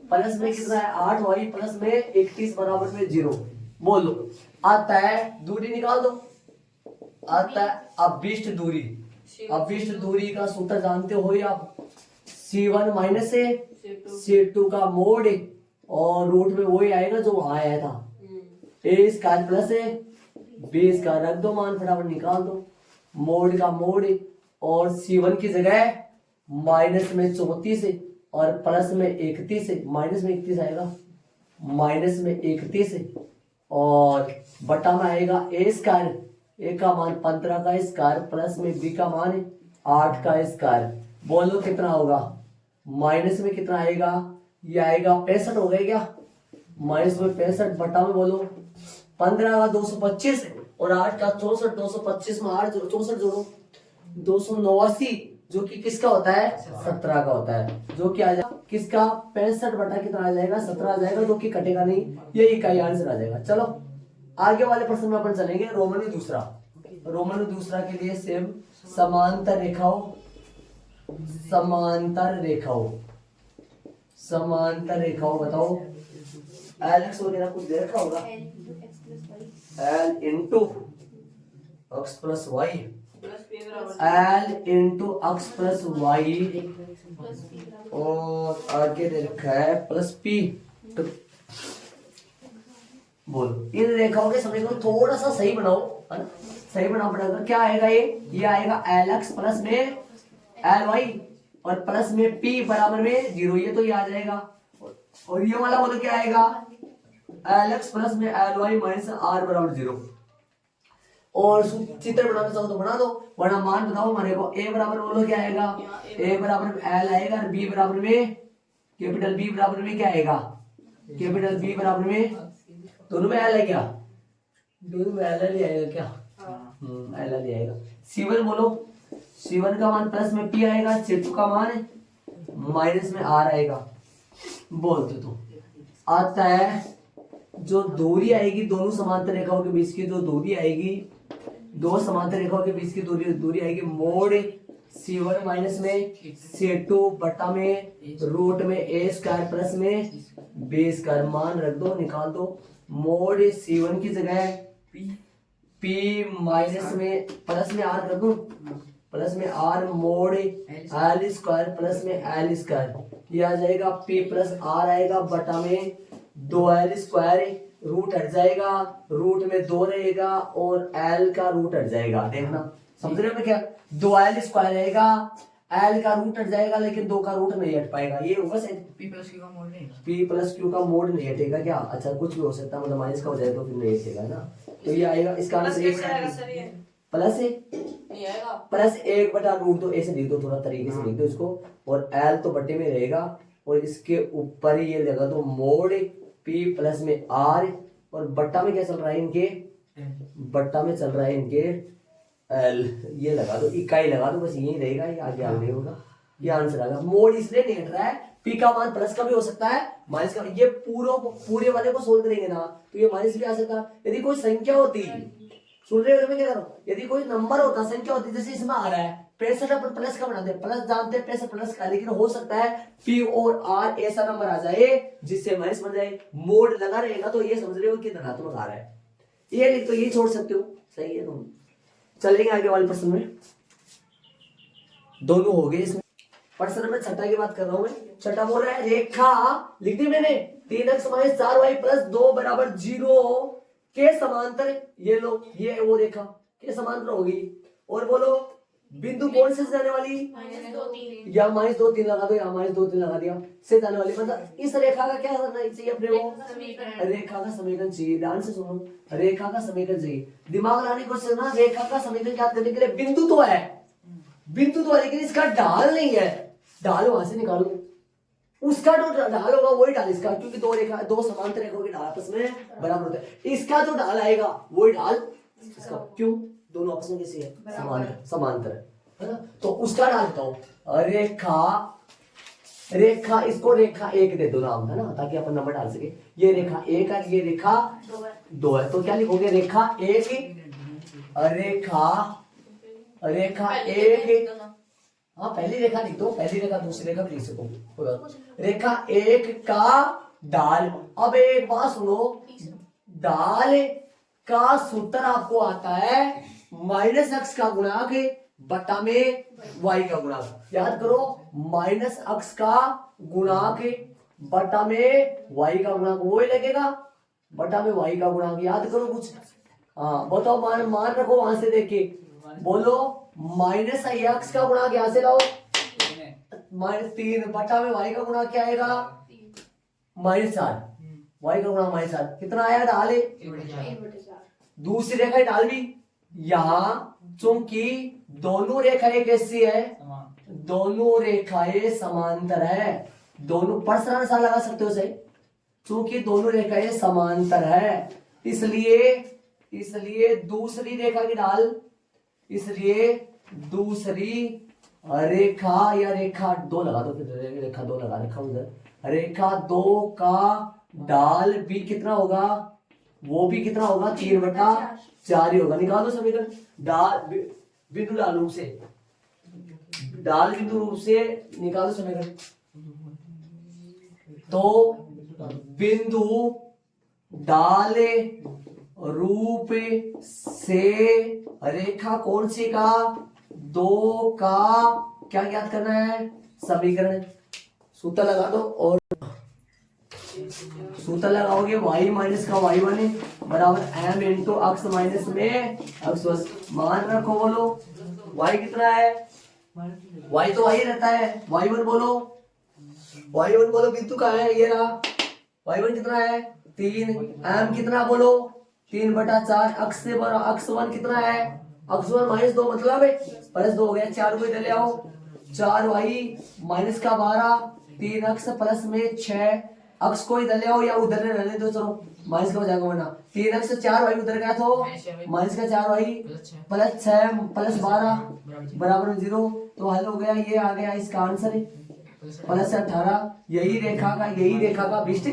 प्लस में कितना है 8y प्लस में 31 बराबर में 0, बोलो आता है, दूरी निकाल दो, आता है अभिष्ट दूरी, अभिष्ट दूरी का सूत्र जानते हो आप, C1 माइनस है C2 का मोड, और रूट में वही आएगा जो वहां आया था, a स्क्वायर प्लस है b स्क्वायर, रख दो मान फटाफट निकाल दो, मोड का मोड, और C1 की जगह माइनस में 34 और प्लस में 31, माइनस में 31 आएगा, माइनस में 31 और बटा में आएगा a स्क्वायर ए का मान 15 का स्क्वायर प्लस में बी का मान 8 का स्क्वायर। बोलो कितना होगा, माइनस में कितना आएगा, ये आएगा 65 हो गया क्या, माइनस में 65 बटा में बोलो 15 का 225 और 8 का 64, 225 में 8 64 जोड़ो 289, जो कि किसका होता है 17 का होता है, जो कि आ जाएगा किसका 65 बटा कितना आ जाएगा 17 आ जाएगा, जो कि कटेगा नहीं, ये इकाई आंसर आ जाएगा। चलो आगे वाले प्रश्न में अपन चलेंगे। रोमन दूसरा, रोमन दूसरा के लिए सेम समांतर रेखाओं, समांतर रेखाओं, समांतर रेखाओं बताओ। एलेक्स वगैरह कुछ दे रखा होगा, L into X plus Y, plus P बराबर L into X plus Y plus P बराबर और आगे दे रखा है प्लस पी। तो बोलो इन रेखाओं के समय को थोड़ा सा सही बनाओ, है ना, सही बनाना पड़ेगा। क्या आएगा ये आएगा एल एक्स प्लस में एल वाई और प्लस में पी बराबर में 0, ये तो ये आ जाएगा। और ये वाला बोलो क्या आएगा एल एक्स प्लस में एल वाई माइनस आर बराबर 0। और चित्र बनाना चाहो तो बना दो, वरना मान बताओ हमारे को। ए बराबर बोलो क्या आएगा, ए बराबर में एल आएगा और बी बराबर में कैपिटल बी बराबर में क्या आएगा, कैपिटल बी बराबर में दोनों में एल है क्या, दोनों में एल ही आएगा क्या, एल ही आएगा। C1 बोलो, C1 का मान प्लस में पी आएगा, C2 का मान माइनस में आर आएगा। बोलते तो आता है जो दूरी आएगी दोनों समांतर रेखाओं के बीच की, जो दूरी आएगी दो समांतर रेखाओं के बीच की दूरी आएगी मोड C1 माइनस में C2 बटा में रूट में ए स्क्वायर प्लस में बी स्क्वायर। मान रख दो, निकाल दो। मोड C1 की जगह P माइनस में प्लस में आर कर दो, प्लस में are mode L square plus में एल स्क्वायर, ये आ जाएगा P प्लस आर आएगा बटा में 2l स्क्वायर, रूट हट जाएगा, रूट में 2 रहेगा और l का रूट हट जाएगा। देखना समझ रहे हो क्या, 2l स्क्वायर रहेगा, l का रूट हट जाएगा लेकिन 2 का रूट नहीं हट पाएगा। ये होगा P प्लस क्यू का मोड नहीं, P प्लस क्यू का मोड नहीं हटेगा क्या, अच्छा कुछ भी हो सकता है, मतलब माइनस का हो जाए तो फिर नहीं हटेगा ना। तो ये आएगा इसका प्लस आंसर कैसे आएगा सर, ये प्लस है नहीं आएगा प्लस 1 बटा रूट 2, ऐसे लिख दो, थोड़ा तरीके से लिख दो इसको। और l तो बटे में रहेगा और इसके ऊपर ये लगा दो मोड P प्लस में R और बट्टा में क्या चल रहा है इनके, बट्टा में चल रहा है इनके L, ये लगा दो, इकाई लगा दो, बस यही रहेगा, ये आगे आगे होगा, ये आंसर आएगा। मोड इसलिए नहीं हट रहा है, P का मान प्लस का भी हो सकता है माइनस का, ये पूरे वाले को सोल्व करेंगे ना तो ये माइनस भी आ सकता है। यदि कोई संख्या होती, सुन रहे हो मैं क्या कर रहा हूँ, यदि कोई नंबर होता, संख्या होती, जैसे इसमें आ रहा है 65 अपन प्लस का बनाते हैं, प्लस जानते हैं 65 प्लस का, लेकिन हो सकता है P और R ऐसा नंबर आ जाए जिससे माइनस बन जाए, मोड लगा रहेगा तो ये समझ रहे हो कि धनात्मक आ रहा है, ये लिख तो ये छोड़ सकते हो, सही है। तुम चलेंगे आगे वाले प्रश्न में, दोनों हो गए इसमें। प्रश्न नंबर 6 की बात कर रहा हूं मैं। 6 बोल रहा है रेखा, लिख दी मैंने 3x माइनस 4y प्लस 2 बराबर 0 के समांतर, ये लो ये वो रेखा के समांतर होगी। और बोलो बिंदु कौन से जाने वाली, -2 या -2 3 लगा दो, या -2 3 लगा दिया, से जाने वाली, मतलब इस रेखा का क्या करना चाहिए अपने को, रेखा का समीकरण चाहिए। ध्यान से सुनो, रेखा का समीकरण चाहिए, दिमाग लगाने की कोशिश करना। रेखा का समीकरण याद करने के लिए बिंदु तो है, बिंदु तो है, लेकिन इसका ढाल नहीं है, ढाल वहां से निकालो, उसका जो ढाल होगा वही ढाल इसका, क्योंकि दो समांतर रेखाओं के ढाल आपस में बराबर होते हैं, इसका जो ढाल आएगा वही ढाल इसका, क्यों, दोनों आपस में कैसे है समांतर है ना। तो उसका ढाल बताओ। रेखा इसको रेखा 1 दे दो नाम, है ना, ताकि अपन नंबर डाल सके। ये रेखा 1 है, ये रेखा 2 है, तो क्या लिखोगे, रेखा 1 रेखा 1, हाँ पहली रेखा लिख दो, पहली रेखा दूसरी रेखा लिख सको, रेखा 1 का ढाल। अब एक बात सुनो, ढाल का सूत्र आपको आता है माइनस x का गुणांक बटा में y का गुणांक। याद करो, माइनस x का गुणांक बटा में y का गुणांक वही लगेगा, बटा में y का गुणांक। याद करो कुछ, हाँ बताओ, मान रखो वहां से देख के बोलो, माइनस x का गुणांक यहां से लाओ, -3 बटा में y का गुणांक क्या आएगा, -4, y का गुणांक -4, कितना आया ढाल, दूसरी रेखा ढाल भी यहाँ चूंकि दोनों रेखाएं कैसी है, दोनों रेखाएं समांतर है, दोनों परस्पर सा लगा सकते हो उसे, चूंकि दोनों रेखाएं समांतर है इसलिए दूसरी रेखा की ढाल, इसलिए दूसरी रेखा या रेखा 2 लगा दो, फिर रेखा 2 लगा रखा उधर, रेखा 2 का ढाल भी कितना होगा, वो भी कितना होगा 3/4 ही होगा। निकालो समीकरण, डाल बिंदु डाल रूप से, डाल बिंदु रूप से निकालो समीकरण। तो बिंदु डाल रूप से रेखा कौन सी का 2 का क्या ज्ञात करना है, समीकरण। सूत्र लगा दो और सूत्र लगाओगे y माइनस का y1 बराबर m इंटू अक्स माइनस में अक्स प्लस, मान रखो, बोलो y कितना है, y तो y रहता है, y1 बोलो, y1 बोलो बिंदु का है, ये रहा y1 कितना है 3, m कितना बोलो 3/4, अक्स से बड़ा अक्स 1 कितना है, अक्स 1 -2 मतलब है +2 हो गया, 4 को इधर ले आओ, 4y माइनस का 12, 3 अक्स प्लस में 6, अक्स को इधर ले आओ या उधर रहने दो, चलो माइनस का हो जाएगा वरना, 3 अक्स 4y उधर गया तो माइनस का 4y प्लस 6 प्लस 12 बराबर 0, तो हल हो गया, ये आ गया इसका आंसर प्लस 18। यही रेखा का विशिष्ट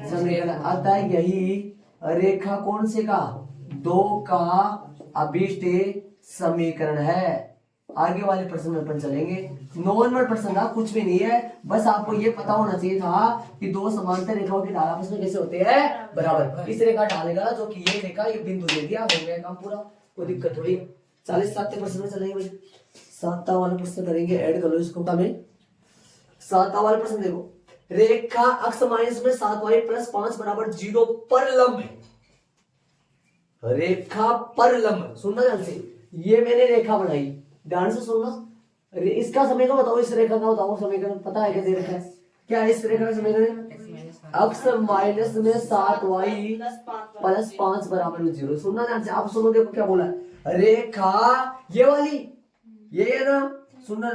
समीकरण आता है, यही रेखा कौन से का 2 का अभिष्ट समीकरण है। आगे वाले प्रश्न में अपन चलेंगे, नॉर्मल प्रश्न था, कुछ भी नहीं है, बस आपको ये पता होना चाहिए था कि 2 समांतर रेखाओं की ढाल आपस में कैसे होते हैं बराबर। इस रेखा ढालेगा जो कि ये रेखा, ये बिंदु दे दिया, हो गया काम पूरा, कोई दिक्कत थोड़ी। 47 प्रश्न में चलेंगे भाई, 7वां वाला प्रश्न करेंगे, ऐड कर लो इसको में। 7वां वाला प्रश्न देखो, रेखा अक्स माइनस में 7y प्लस 5 बराबर 0 पर लंब है, रेखा पर लंब, सुनना ध्यान से, ये मैंने रेखा बनाई, ध्यान से सुनना, इसका समीकरण बताओ, इस रेखा का बताओ समीकरण, पता है क्या दे रखा है, क्या है इस रेखा का समीकरण, अक्स माइनस में 7y प्लस 5 बराबर 0। सुनना ध्यान से, आप सुनो, देखो क्या बोला है, रेखा ये वाली, ये है ना, सुनना,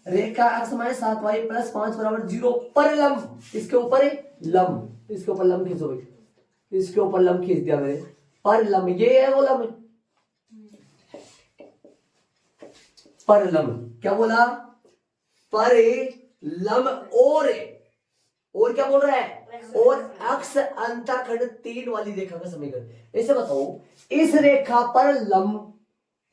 रेखा अक्स माइनस 7y प्लस 5 बराबर 0 पर लंब, इसके ऊपर लंब, इसके ऊपर लंब खींचो भाई, इसके ऊपर लंब खींच दिया मैंने, पर लंब, ये है वो लंब, पर लंब, क्या बोला, पर लंब, और क्या बोल रहा है, और अक्ष अंतःखंड 3 वाली रेखा का समीकरण। ऐसे बताओ, इस रेखा पर लंब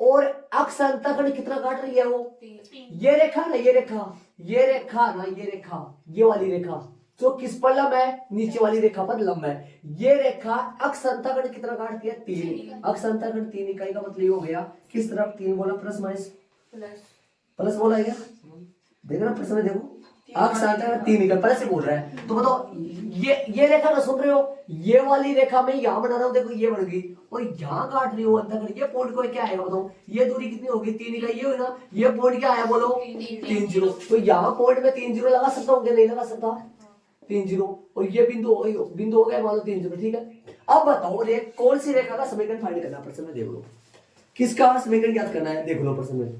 और अक्ष अंतःखंड कितना काट रही है, वो ये रेखा ना, ये रेखा, ये रेखा ना, ये रेखा, ये वाली रेखा जो किस पर लंब है, नीचे वाली रेखा पर लंब है, ये रेखा अक्ष अंतःखंड कितना काटती है 3, अक्ष अंतःखंड 3 इकाई का मतलब ये हो गया, किस तरफ 3 बोला, प्लस माइनस प्लस बोला है क्या, देखना प्रश्न में, देखो अक्ष अंतःखंड 3 इकाई प्लस से बोल रहा है, तो बताओ ये रेखा ना, सुन रहे हो, ये वाली रेखा में यहां बना रहा हूं, देखो ये बन गई, और यहां काट रही हो अंतःखंड, ये पॉइंट को क्या आएगा बताओ, ये दूरी कितनी होगी 3 इकाई, ये हुई ना, ये पॉइंट क्या आया बोलो 3 0, तो यहाँ पॉइंट में 3 0 लगा सकता हूँ, नहीं लगा सकता 3 0, और ये बिंदु हो गया मान लो 3 0, ठीक है। अब बताओ कौन सी रेखा का समीकरण फाइंड करना है, प्रश्न में देख लो, किसका समीकरण ज्ञात करना है, देख लो प्रश्न में,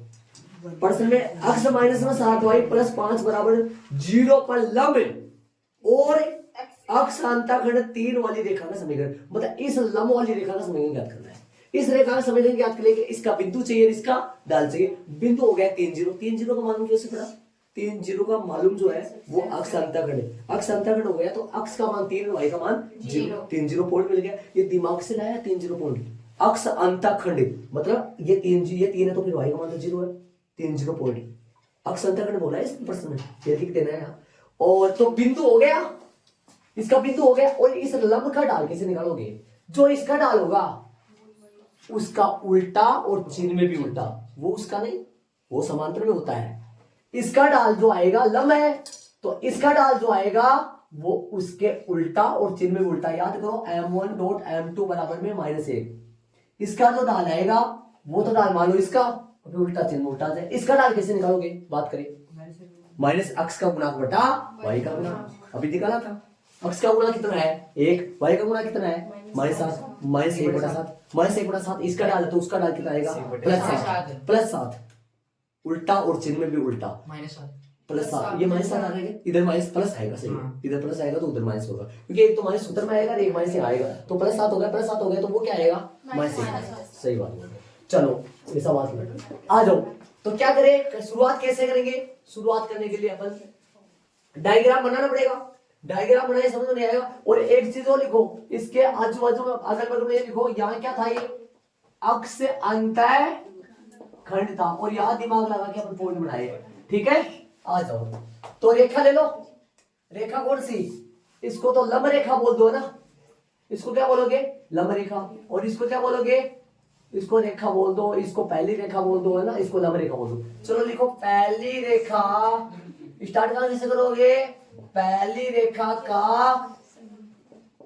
अक्स माइनस में 7y प्लस 5 बराबर 0 पर लंब और अक्ष अंतःखंड 3 वाली रेखा का समीकरण, मतलब इस लंब वाली रेखा का समीकरण ज्ञात करना है। इस रेखा का समीकरण ज्ञात करने के इसका बिंदु चाहिए, इसका ढाल चाहिए, बिंदु हो गया 3 0, 3 0 का मालूम कैसे पड़ा, 3 0 का मालूम जो है वो अक्ष अंतःखंड है, अक्ष अंतःखंड हो गया तो अक्ष का मान 3 y का मान 0, 3 0 पॉइंट मिल गया, ये दिमाग से लाया 3 0 पॉइंट, अक्ष अंतःखंड मतलब ये 3 है तो फिर y का मान तो 0 है, 3 0 पॉइंट अक्ष अंतःखंड बोला है इस प्रश्न में, ये लिख देना है यहाँ, और तो बिंदु हो गया, इसका बिंदु हो गया, और इस लंब का ढाल कैसे निकालोगे, जो इसका ढाल होगा उसका उल्टा और चिन्ह में भी उल्टा, वो उसका नहीं, वो समांतर में होता है, इसका ढाल जो आएगा लंब है तो इसका ढाल जो आएगा वो उसके उल्टा और चिन्ह में भी उल्टा, याद करो m1 डॉट m2 बराबर में -1, इसका जो ढाल आएगा वो तो ढाल मान लो इसका, और फिर उल्टा चिन्ह उल्टा जाए, इसका ढाल कैसे निकालोगे, बात करें माइनस अक्ष का गुणांक बटा y का गुणांक, अभी निकाला था, x का गुणा कितना है 1, y का गुणा कितना है -7, -1/7, -1/7 इसका डाल तो उसका डाल कितना आएगा +7 उल्टा और चिन्ह में भी उल्टा +7 ये -7 आ जाएगा, इधर माइनस प्लस आएगा सही, इधर प्लस आएगा तो उधर माइनस होगा, क्योंकि एक तो माइनस सूत्र में आएगा और एक माइनस आएगा, तो +7 हो गया तो वो क्या आएगा -1, सही बात है। चलो ऐसा बात नहीं, आ जाओ। तो क्या करें, शुरुआत कैसे करेंगे, शुरुआत करने के लिए अपन डायग्राम बनाना पड़ेगा, डायग्राम बनाए समझ में नहीं आएगा। और एक चीज और लिखो, इसके आजू बाजू में अगल बगल में लिखो, यहाँ क्या था ये अक्ष अंतः खंड था, और यहाँ दिमाग लगा के अपन पॉइंट बनाए, ठीक है। आ जाओ, तो रेखा ले लो, रेखा कौन सी, इसको तो लंब रेखा बोल दो ना, इसको क्या बोलोगे लंब रेखा, और इसको क्या बोलोगे, इसको रेखा बोल दो, इसको पहली रेखा बोल दो, है ना, इसको लंब रेखा बोल दो। चलो लिखो पहली रेखा, स्टार्ट कहां से करोगे, पहली रेखा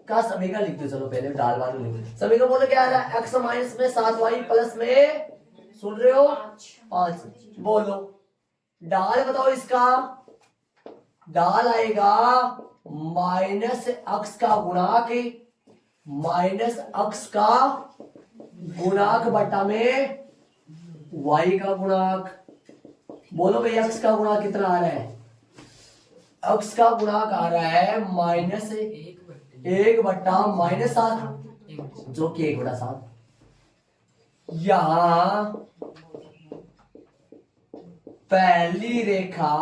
का समीकरण लिख दो। चलो पहले डाल वाले लिखो, समीकरण बोलो क्या आ रहा है, x माइनस में 7y प्लस में, सुन रहे हो 5, बोलो डाल बताओ, इसका डाल आएगा माइनस अक्स का गुणाक, माइनस अक्स का गुणाक बटा में y का गुणाक। बोलो भाई अक्स का गुणाक कितना आ रहा है, अक्स का गुणाक आ रहा है -1/-7 जो कि 1/7। यहां पहली रेखा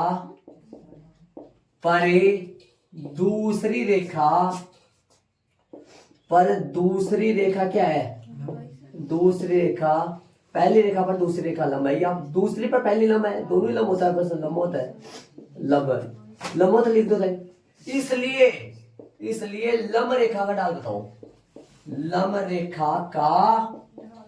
पर दूसरी रेखा क्या है, दूसरी रेखा पहली रेखा पर दूसरी रेखा लंब है, या दूसरी पर पहली लंब है, दोनों ही लंब होता है, बस लंब होता है, लंब तो लिख दो भाई। इसलिए लंब रेखा का डाल बताओ, लंब रेखा का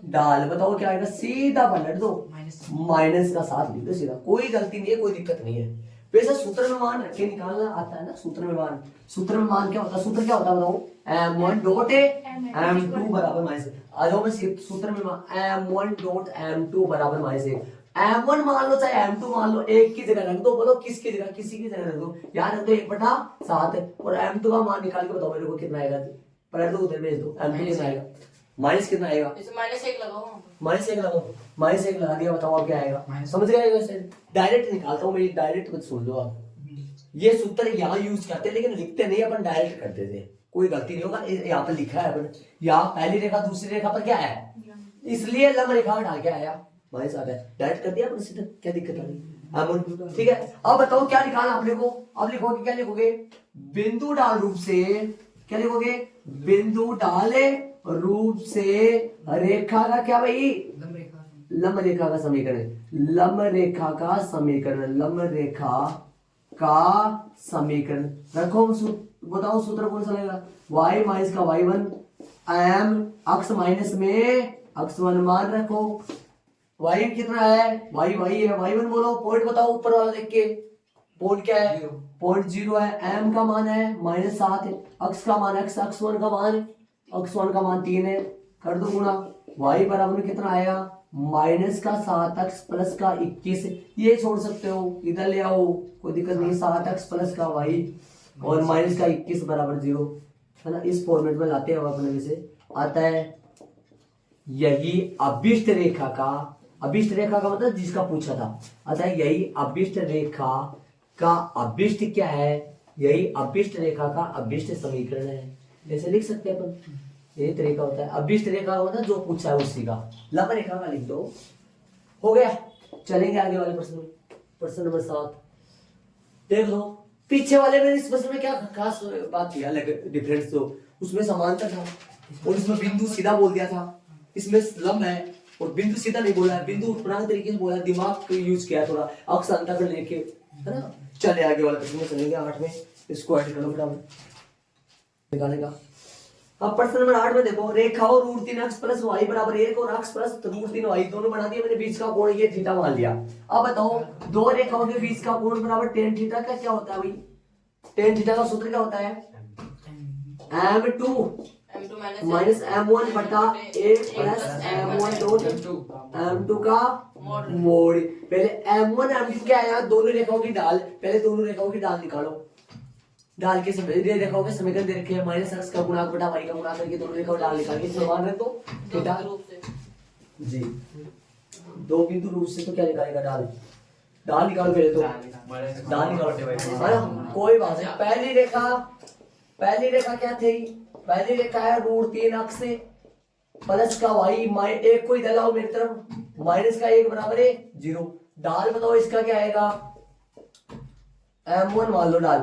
डाल बताओ क्या आएगा, सीधा पलट दो, -7 लिख दो सीधा, कोई गलती नहीं है, कोई दिक्कत नहीं है। वैसे सूत्र में मान रख के निकालना आता है ना, सूत्र में मान क्या होता है, सूत्र क्या होता है बताओ, m1 डॉट m2 बराबर -1। आ जाओ मैं सूत्र में m1 डॉट m2 बराबर -1। m1 मान लो चाहे m2 मान लो, एक की जगह रख दो, बोलो किसकी जगह, किसी की जगह रख दो, यहाँ रख दो 1/7, और m2 का मान निकाल के बताओ मेरे को कितना आएगा, पलट दो उधर भेज दो, m2 कितना आएगा, माइनस कितना आएगा, -1 लगाओ, -1 लगा दिया, बताओ अब क्या आएगा, समझ गए वैसे डायरेक्ट निकालता हूँ मैं, डायरेक्ट मत सुन लो आप, ये सूत्र यहाँ यूज करते हैं लेकिन लिखते नहीं, अपन डायरेक्ट करते थे, कोई गलती नहीं होगा। यहाँ पर लिखा है अपन, यहाँ पहली रेखा दूसरी रेखा पर क्या है, इसलिए लंब रेखा डाल के आया माइनस आता है, डायरेक्ट कर दिया अपन सीधा, क्या दिक्कत आ रही, ठीक है। अब बताओ क्या निकालना आपने को, अब लिखोगे क्या लिखोगे, बिंदु डाल रूप से, क्या लिखोगे, बिंदु डाले रूप से रेखा का क्या भाई, लंब रेखा का समीकरण, लंब रेखा का समीकरण रखो, बताओ सूत्र कौन सा लगेगा, y माइनस का y1 m अक्ष माइनस में x1 मान रखो, y कितना है, y है, y1 बोलो, पॉइंट बताओ ऊपर वाला देख के, पॉइंट क्या है, पॉइंट 0 है, m का मान है -7 है, अक्ष का मान x1 का मान 3 है, कर दो गुणा, y बराबर में कितना आएगा, -7x प्लस का 21, ये छोड़ सकते हो, इधर ले आओ कोई दिक्कत नहीं, 7x प्लस का y और माइनस का 21 बराबर 0, है ना, इस फॉर्मेट में लाते हो अपने से आता है। यही अभिष्ट रेखा का मतलब जिसका पूछा था, अतः यही अभिष्ट रेखा का अभिष्ट क्या है, यही अभिष्ट रेखा का अभिष्ट समीकरण है, ऐसे लिख सकते हैं अपन, यही तरीका होता है। अभिष्ट रेखा होता है जो पूछा है उसी का, लंब रेखा का लिख दो, हो गया। चलेंगे आगे वाले प्रश्न नंबर 7 देख लो। पीछे वाले में इस प्रश्न में क्या खास बात थी, अलग डिफरेंस, तो उसमें समानता था और इसमें बिंदु सीधा बोल दिया था, इसमें लंब है और बिंदु सीधा नहीं बोला है, बिंदु पुराने तरीके से बोला, दिमाग को यूज किया थोड़ा, अक्ष अंतर को लेके, है ना। चले आगे वाले प्रश्न में चलेंगे, 8 में, इसको ऐड करो फटाफट निकालने का। अब प्रश्न नंबर 8 में देखो, रेखाओं √3x प्लस y बराबर 1 और x प्लस √3y दोनों बना दिए मैंने, बीच का कोण ये थीटा मान लिया। अब बताओ दो रेखाओं के बीच का कोण बराबर tan थीटा का क्या होता है भाई, tan थीटा का सूत्र क्या होता है, m2 माइनस m1 बटा a plus m1 dot m2 का मोड़। पहले m1 m2 क्या है, दोनों रेखाओं की ढाल, पहले दोनों रेखाओं की ढाल निकालो, डाल के ये देखा होगा समीकरण दे रखे हैं माइनस एक्स का गुणांक बटा वाई का गुणांक करके दोनों रेखा डाल निकाल के समान है तो थीटा रूप से जी दो बिंदु रूप से तो क्या निकालेगा डाल डाल निकालो पहले तो डाल निकालो है ना कोई बात नहीं। पहली रेखा क्या थी? पहली रेखा है √3 अक्ष से प्लस का वाई एक को इधर लाओ मेरी तरफ माइनस का 1 बराबर है 0। डाल बताओ इसका क्या आएगा? m1 मान लो डाल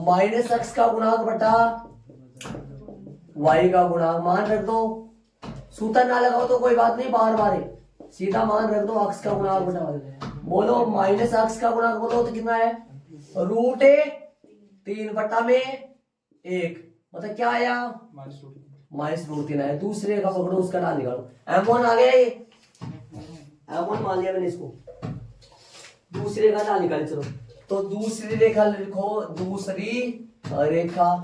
माइनस एक्स का गुणांक बटा वाई का गुणांक मान रख दो। सूत्र ना लगाओ तो कोई बात नहीं बार बार सीधा मान रख दो एक्स का गुणांक बटा वाई। बोलो माइनस एक्स का गुणांक बोलो तो कितना है? √3 बटा में 1 मतलब क्या आया? -√3 आया। दूसरे का पकड़ो उसका डाल निकालो। m1 आ गया ये m1 मान लिया मैंने इसको। दूसरे का डाल निकाले चलो तो दूसरी रेखा लिखो। दूसरी रेखा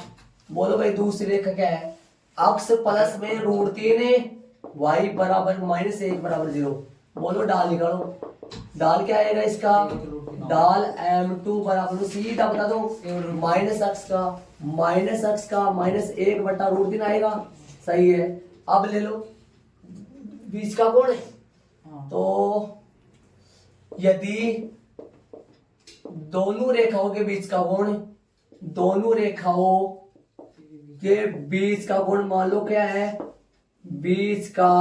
बोलो भाई दूसरी रेखा क्या है? अक्ष प्लस में √3 वाई बराबर -1 बराबर 0। बोलो डाल निकालो। डाल क्या आएगा इसका? डाल m2 बराबर सीधा बता दो माइनस एक्स का -1 बटा √3 आएगा। सही है। अब ले लो बीच का कोण तो यदि दोनों रेखाओं के बीच का कोण दोनों रेखाओं के बीच का कोण मान लो क्या है? बीच का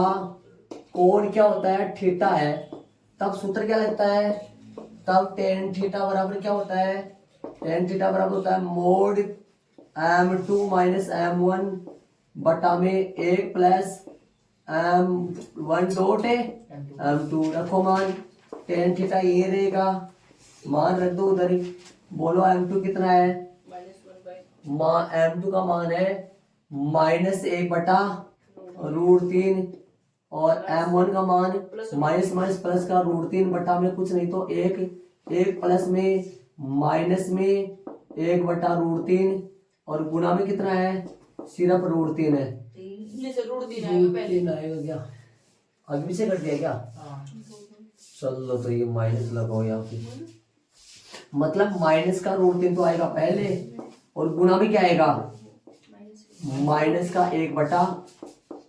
कोण क्या होता है? थीटा है। तब सूत्र क्या लगता है? तब tan थीटा बराबर क्या होता है? tan थीटा बराबर होता है मोड m2 माइनस m1 बटा में 1 प्लस m1 डॉट m2 रखो मान। tan थीटा ये रहेगा मान रख दो उधर ही। बोलो m2 कितना है? m2 का मान है -1 बटा √3 और m1 का मान माइनस माइनस प्लस का √3 बटा में कुछ नहीं तो 1 प्लस में माइनस में 1 बटा √3 और गुना में कितना है? सिर्फ √3 है। √3 आएगा क्या? अभी से कट गया क्या? चलो तो ये माइनस लगाओ यहाँ पे मतलब माइनस का √3 तो आएगा पहले और गुना में क्या आएगा? माइनस का 1 बटा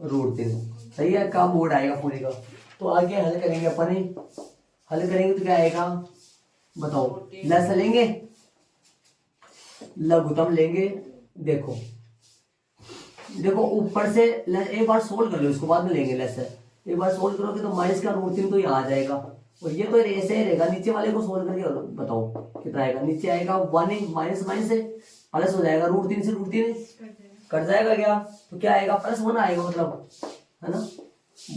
√3। सही है। का मोड आएगा पूरे का। तो आगे हल करेंगे अपन हल करेंगे तो क्या आएगा बताओ? लस लेंगे लघुत्तम लेंगे। देखो ऊपर से एक बार सोल्व कर लो इसको बाद में लेंगे लस। एक बार सोल्व करोगे तो माइनस का √3 तो यहाँ आ जाएगा और ये तो ऐसे ही रहेगा। नीचे वाले को सोल्व करके बताओ कितना आएगा? नीचे आएगा 1 माइनस माइनस से प्लस हो जाएगा √3 से √3 कट जाएगा क्या? तो क्या आएगा? +1 आएगा मतलब है ना।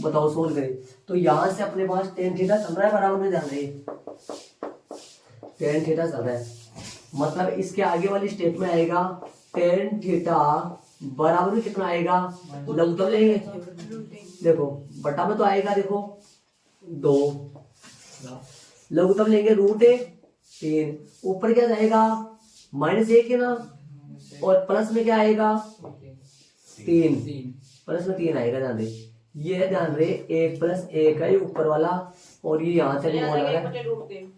बताओ सोल्व करें तो यहां से अपने पास tan थीटा चल रहा है बराबर में ध्यान रहे tan थीटा चल रहा है मतलब इसके आगे वाली स्टेप में आएगा tan थीटा बराबर में कितना आएगा? लघुत्तम लेंगे। देखो बटा में तो आएगा देखो 2 लघुत्तम लेंगे √3 ऊपर क्या जाएगा? -1 है ना और प्लस में क्या आएगा? 3 प्लस में 3 आएगा। ध्यान दे ये ध्यान रहे 1 + 1 है ऊपर वाला और ये यहाँ तक मोड़ आ रहा है।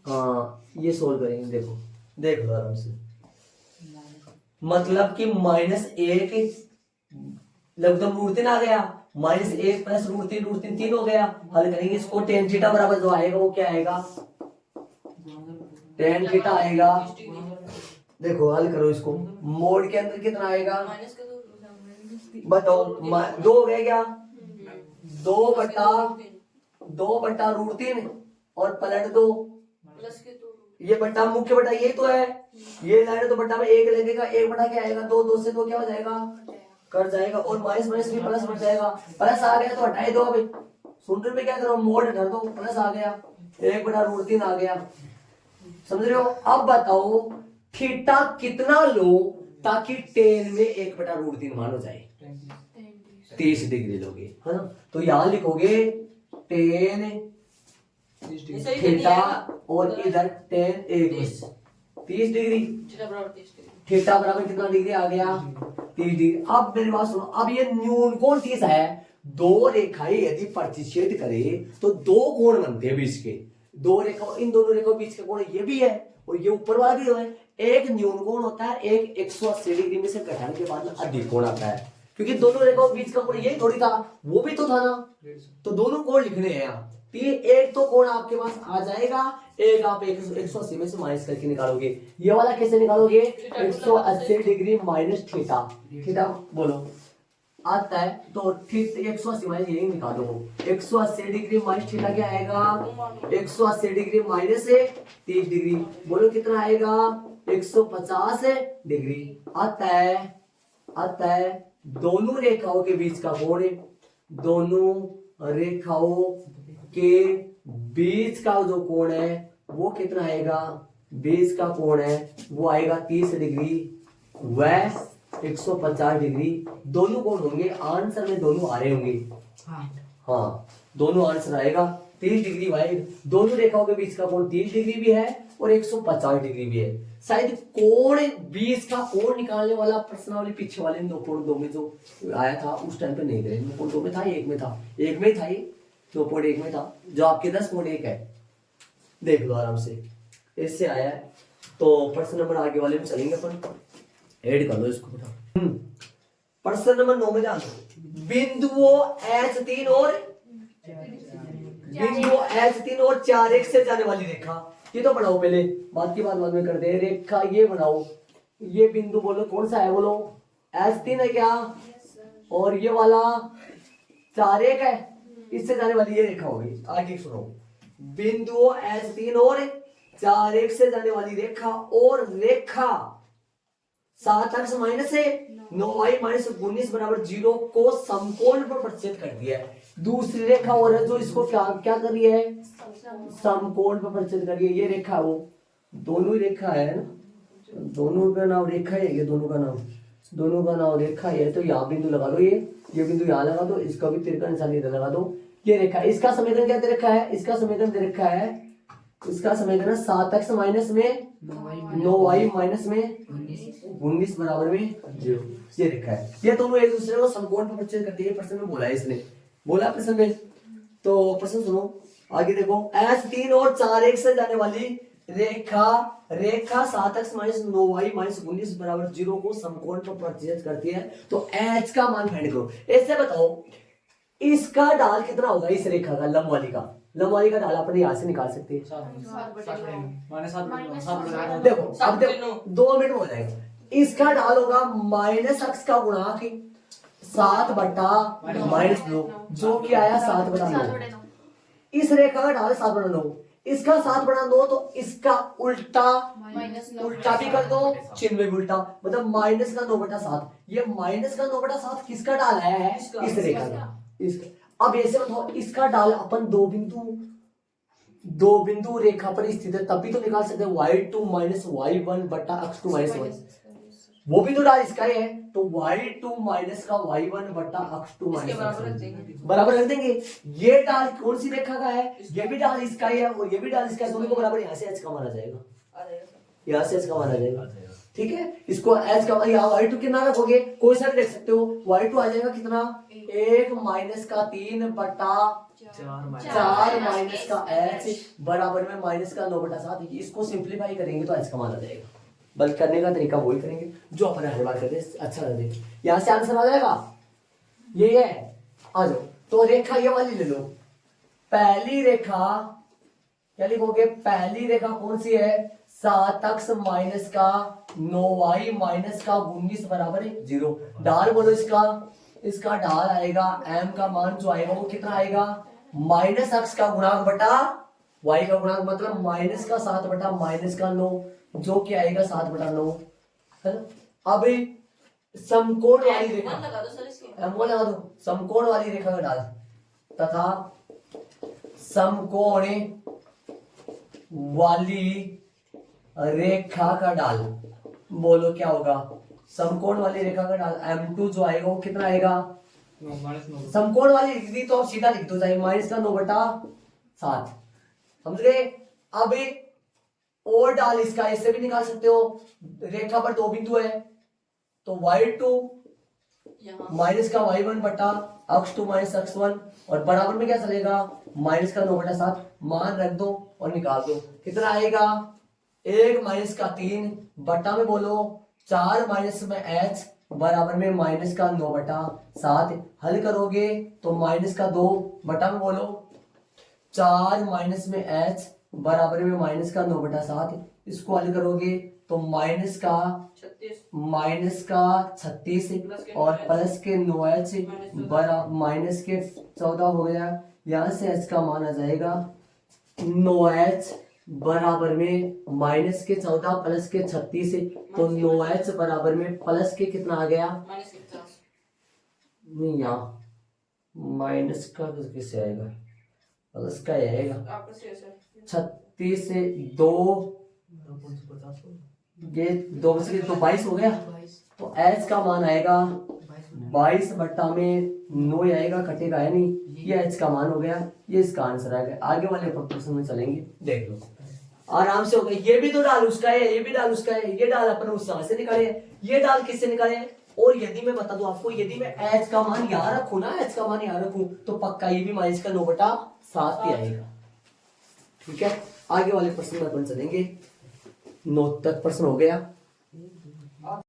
हाँ ये सोल्व करेंगे। देखो देख लो आराम से मतलब कि -1 लघुत्तम √3 आ गया -1 + √3 3 हो गया। हल करेंगे इसको tan थीटा बराबर जो आएगा वो क्या आएगा? tan थीटा आएगा। देखो हल करो इसको मोड के अंदर कितना आएगा बताओ? 2 हो गया क्या? 2 बटा √3 और पलट दो ये बटा मुख्य बटा ये तो है ये लाइन तो बटा में 1 लगेगा 1 बटा क्या आएगा? 2 से 2 क्या हो जाएगा? कट जाएगा और माइनस माइनस भी प्लस बन जाएगा। प्लस आ गया तो हटाई दो। अभी सूत्र में क्या करो मोड हटा दो। प्लस आ गया 1 बटा √3 आ गया। समझ रहे हो? अब बताओ थीटा कितना लो ताकि tan में 1 बटा √3 मान हो जाए? 30 डिग्री लोगे है ना। तो यहाँ लिखोगे tan थीटा और इधर tan 30 डिग्री। थीटा बराबर कितना डिग्री आ गया? 30 डिग्री। अब मेरी बात सुनो अब ये न्यून कोण 30 है। 2 रेखाएं यदि प्रतिच्छेद करे तो 2 कोण बनते हैं बीच के। 2 रेखा इन दोनों रेखाओं बीच का कोण ये भी है और ये ऊपर वाला भी है। एक न्यून कोण होता है, एक 180 डिग्री में से घटाने के बाद अधिक कोण आता है, क्योंकि दोनों रेखाओं के बीच का कोण यही थोड़ी था, वो भी तो था ना, तो दोनों कोण लिखने हैं यहाँ। तो ये एक तो कोण आपके पास आ जाएगा, एक आप 180 में से माइनस करके निकालोगे। ये वाला कैसे निकालोगे, 180 डिग्री माइनस थीटा, थीटा बोलो आता है, तो ठीक 180 माइनस यही निकालो, 180 डिग्री माइनस थीटा क्या आएगा, 180 डिग्री माइनस 30 डिग्री, बोलो कितना आएगा, 150 डिग्री आता है। दोनों रेखाओं के बीच का कोण, दोनों रेखाओं के बीच का जो कोण है वो कितना आएगा, बीच का कोण है वो आएगा 30 डिग्री व 150 डिग्री, दोनों कोण होंगे, आंसर में दोनों आ रहे होंगे। हाँ दोनों आंसर आएगा 30 डिग्री भाई, दोनों रेखाओं के बीच का कोण 30 डिग्री भी है और 150 डिग्री भी है। शायद कोण बीच का कोण निकालने वाला प्रश्नावली पीछे वाले 2.2 में जो आया था उस टाइम पे नहीं करे, 2.2 में था, एक में था, एक में था, ये 2.1 में था, जो आपके 10.1 है, देख लो आराम से, इससे आया है। तो प्रश्न नंबर आगे वाले में चलेंगे अपन, ऐड कर लो इसको बेटा। प्रश्न नंबर 9 में ध्यान दो, बिंदुओं H3 और 4 से जाने वाली रेखा, ये तो बनाओ पहले, बात की बात बाद में करते हैं। रेखा ये बनाओ, ये बिंदु बोलो कौन सा है, बोलो H3 है क्या, और ये वाला 4 है, इससे जाने वाली ये रेखा होगी। आगे सुनो, बिंदुओं H3 और 4 से जाने वाली रेखा, और रेखा 7x माइनस 9y माइनस 19 बराबर 0 को समकोण पर प्रतिच्छेद कर दिया है। दूसरी रेखा और है जो इसको क्या कर रही है, समकोण पर प्रतिच्छेद कर रही है। ये रेखा वो दोनों ही रेखा है ना, दोनों का नाम रेखा है, ये दोनों का नाम रेखा है। तो यहाँ बिंदु लगा दो, ये बिंदु यहाँ लगा दो, इसका भी तिरका निशान इधर लगा दो। ये रेखा, इसका समीकरण क्या दे रखा है, इसका समीकरण दे रखा है, इसका समीकरण 7x माइनस में 9y माइनस में 19 बराबर में 0, ये रेखा है। ये दोनों एक दूसरे को समकोण पर प्रतिच्छेद करती है, प्रश्न में बोला है, इसने बोला प्रश्न में। तो प्रश्न सुनो आगे देखो, H3 और 4 से जाने वाली रेखा 7x माइनस 9y माइनस 19 बराबर 0 को समकोण पर प्रतिच्छेद करती है। तो H का मान फाइंड करो। ऐसे बताओ इसका ढाल कितना होगा, इस रेखा का, लंब वाली का ढाल अपन यहाँ से निकाल सकते हैं। देखो अब देखो 2 मिनट में हो जाएगा। इसका ढाल होगा माइनस अक्स का गुणांक 7/-2, जो कि आया 7/9। इस रेखा का ढाल 7/9, इसका 7/9, तो इसका उल्टा भी कर दो, चिन्ह में भी उल्टा, मतलब माइनस का 9/7। ये माइनस का 9/7 किसका ढाल आया है, इस रेखा का। अब ऐसे बताओ इसका ढाल अपन दो बिंदु रेखा पर स्थित है, तभी तो निकाल सकते हैं y2 माइनस y1 बटा x2 माइनस y, वो भी तो ढाल इसका ही है, तो y2 माइनस का y1 बटा x2 माइनस बराबर रख देंगे। ये ढाल कौन सी रेखा का है, ये भी ढाल इसका ही है और ये भी ढाल इसका है, दोनों को बराबर यहाँ से h का माना जाएगा, यहाँ से h का माना जाएगा। ठीक है, इसको h का, यहाँ y2 कितना रखोगे, कोई सा भी देख सकते हो, y2 आ जाएगा कितना, 1 माइनस का 3 बटा 4 माइनस का h बराबर में माइनस का 9/7। इसको सिंप्लीफाई करेंगे तो h का माना जाएगा, बल्कि करने का तरीका वही करेंगे जो अपन हर बार करते हैं, अच्छा लगे। यहाँ से आंसर आ जाएगा, ये है, आ जाओ। तो रेखा ये वाली ले लो, पहली रेखा क्या लिखोगे, पहली रेखा कौन सी है, 7x माइनस का 9y माइनस का 19 बराबर 0। ढाल बोलो इसका ढाल आएगा, m का मान जो आएगा वो कितना आएगा, माइनस x का गुणांक बटा y का गुणांक, मतलब माइनस का 7 बटा माइनस का 9, जो कि आएगा 7/9 है ना। अब समकोण वाली रेखा, m1 लगा दो, समकोण वाली रेखा का ढाल तथा समकोण वाली रेखा का ढाल, बोलो क्या होगा, समकोण वाली रेखा का ढाल m2 जो आएगा वो कितना आएगा, समकोण वाली लिख दी तो आप सीधा लिख दो, चाहे माइनस का 9/7, समझ गए। अब और ढाल इसका ऐसे भी निकाल सकते हो, रेखा पर 2 बिंदु है, तो y2 माइनस का y1 बटा x2 माइनस x1, और बराबर में क्या चलेगा, माइनस का 9/7, मान रख दो और निकाल दो, कितना आएगा 1 माइनस का 3 बटा में बोलो 4 माइनस में h बराबर में माइनस का 9 बटा 7। हल करोगे तो माइनस का 2 बटा में बोलो 4 माइनस में h बराबर में माइनस का 9 बटा 7। इसको हल करोगे तो माइनस का 36 और प्लस के 9h बराबर माइनस के 14 हो गया। यहाँ से h का मान आ जाएगा 9h बराबर में माइनस के 14 प्लस के 36। तो 9h बराबर में प्लस के कितना आ गया, नहीं यहाँ माइनस का किससे आएगा, प्लस का ही आएगा। 36 से 2 ये 2 बच के तो 22 हो गया। तो h का मान आएगा 22 बट्टा में 9 आएगा, कटेगा है नहीं, ये h का मान हो गया। ये इसका आंसर आ गया। आगे वाले प्रश्न में चलेंगे, देख लो आराम से हो गया। ये भी तो डाल उसका है, ये भी डाल उसका है, ये डाल अपन उस से निकाले, ये डाल किससे निकाले। और यदि मैं बता दूं आपको, यदि मैं h का मान यहाँ रखूं ना, h का मान यहाँ रखूं तो पक्का ये भी माइनस का 9 बटा 7 ही आएगा। ठीक है, आगे वाले प्रश्न में अपन चलेंगे। 9 तक प्रश्न हो गया।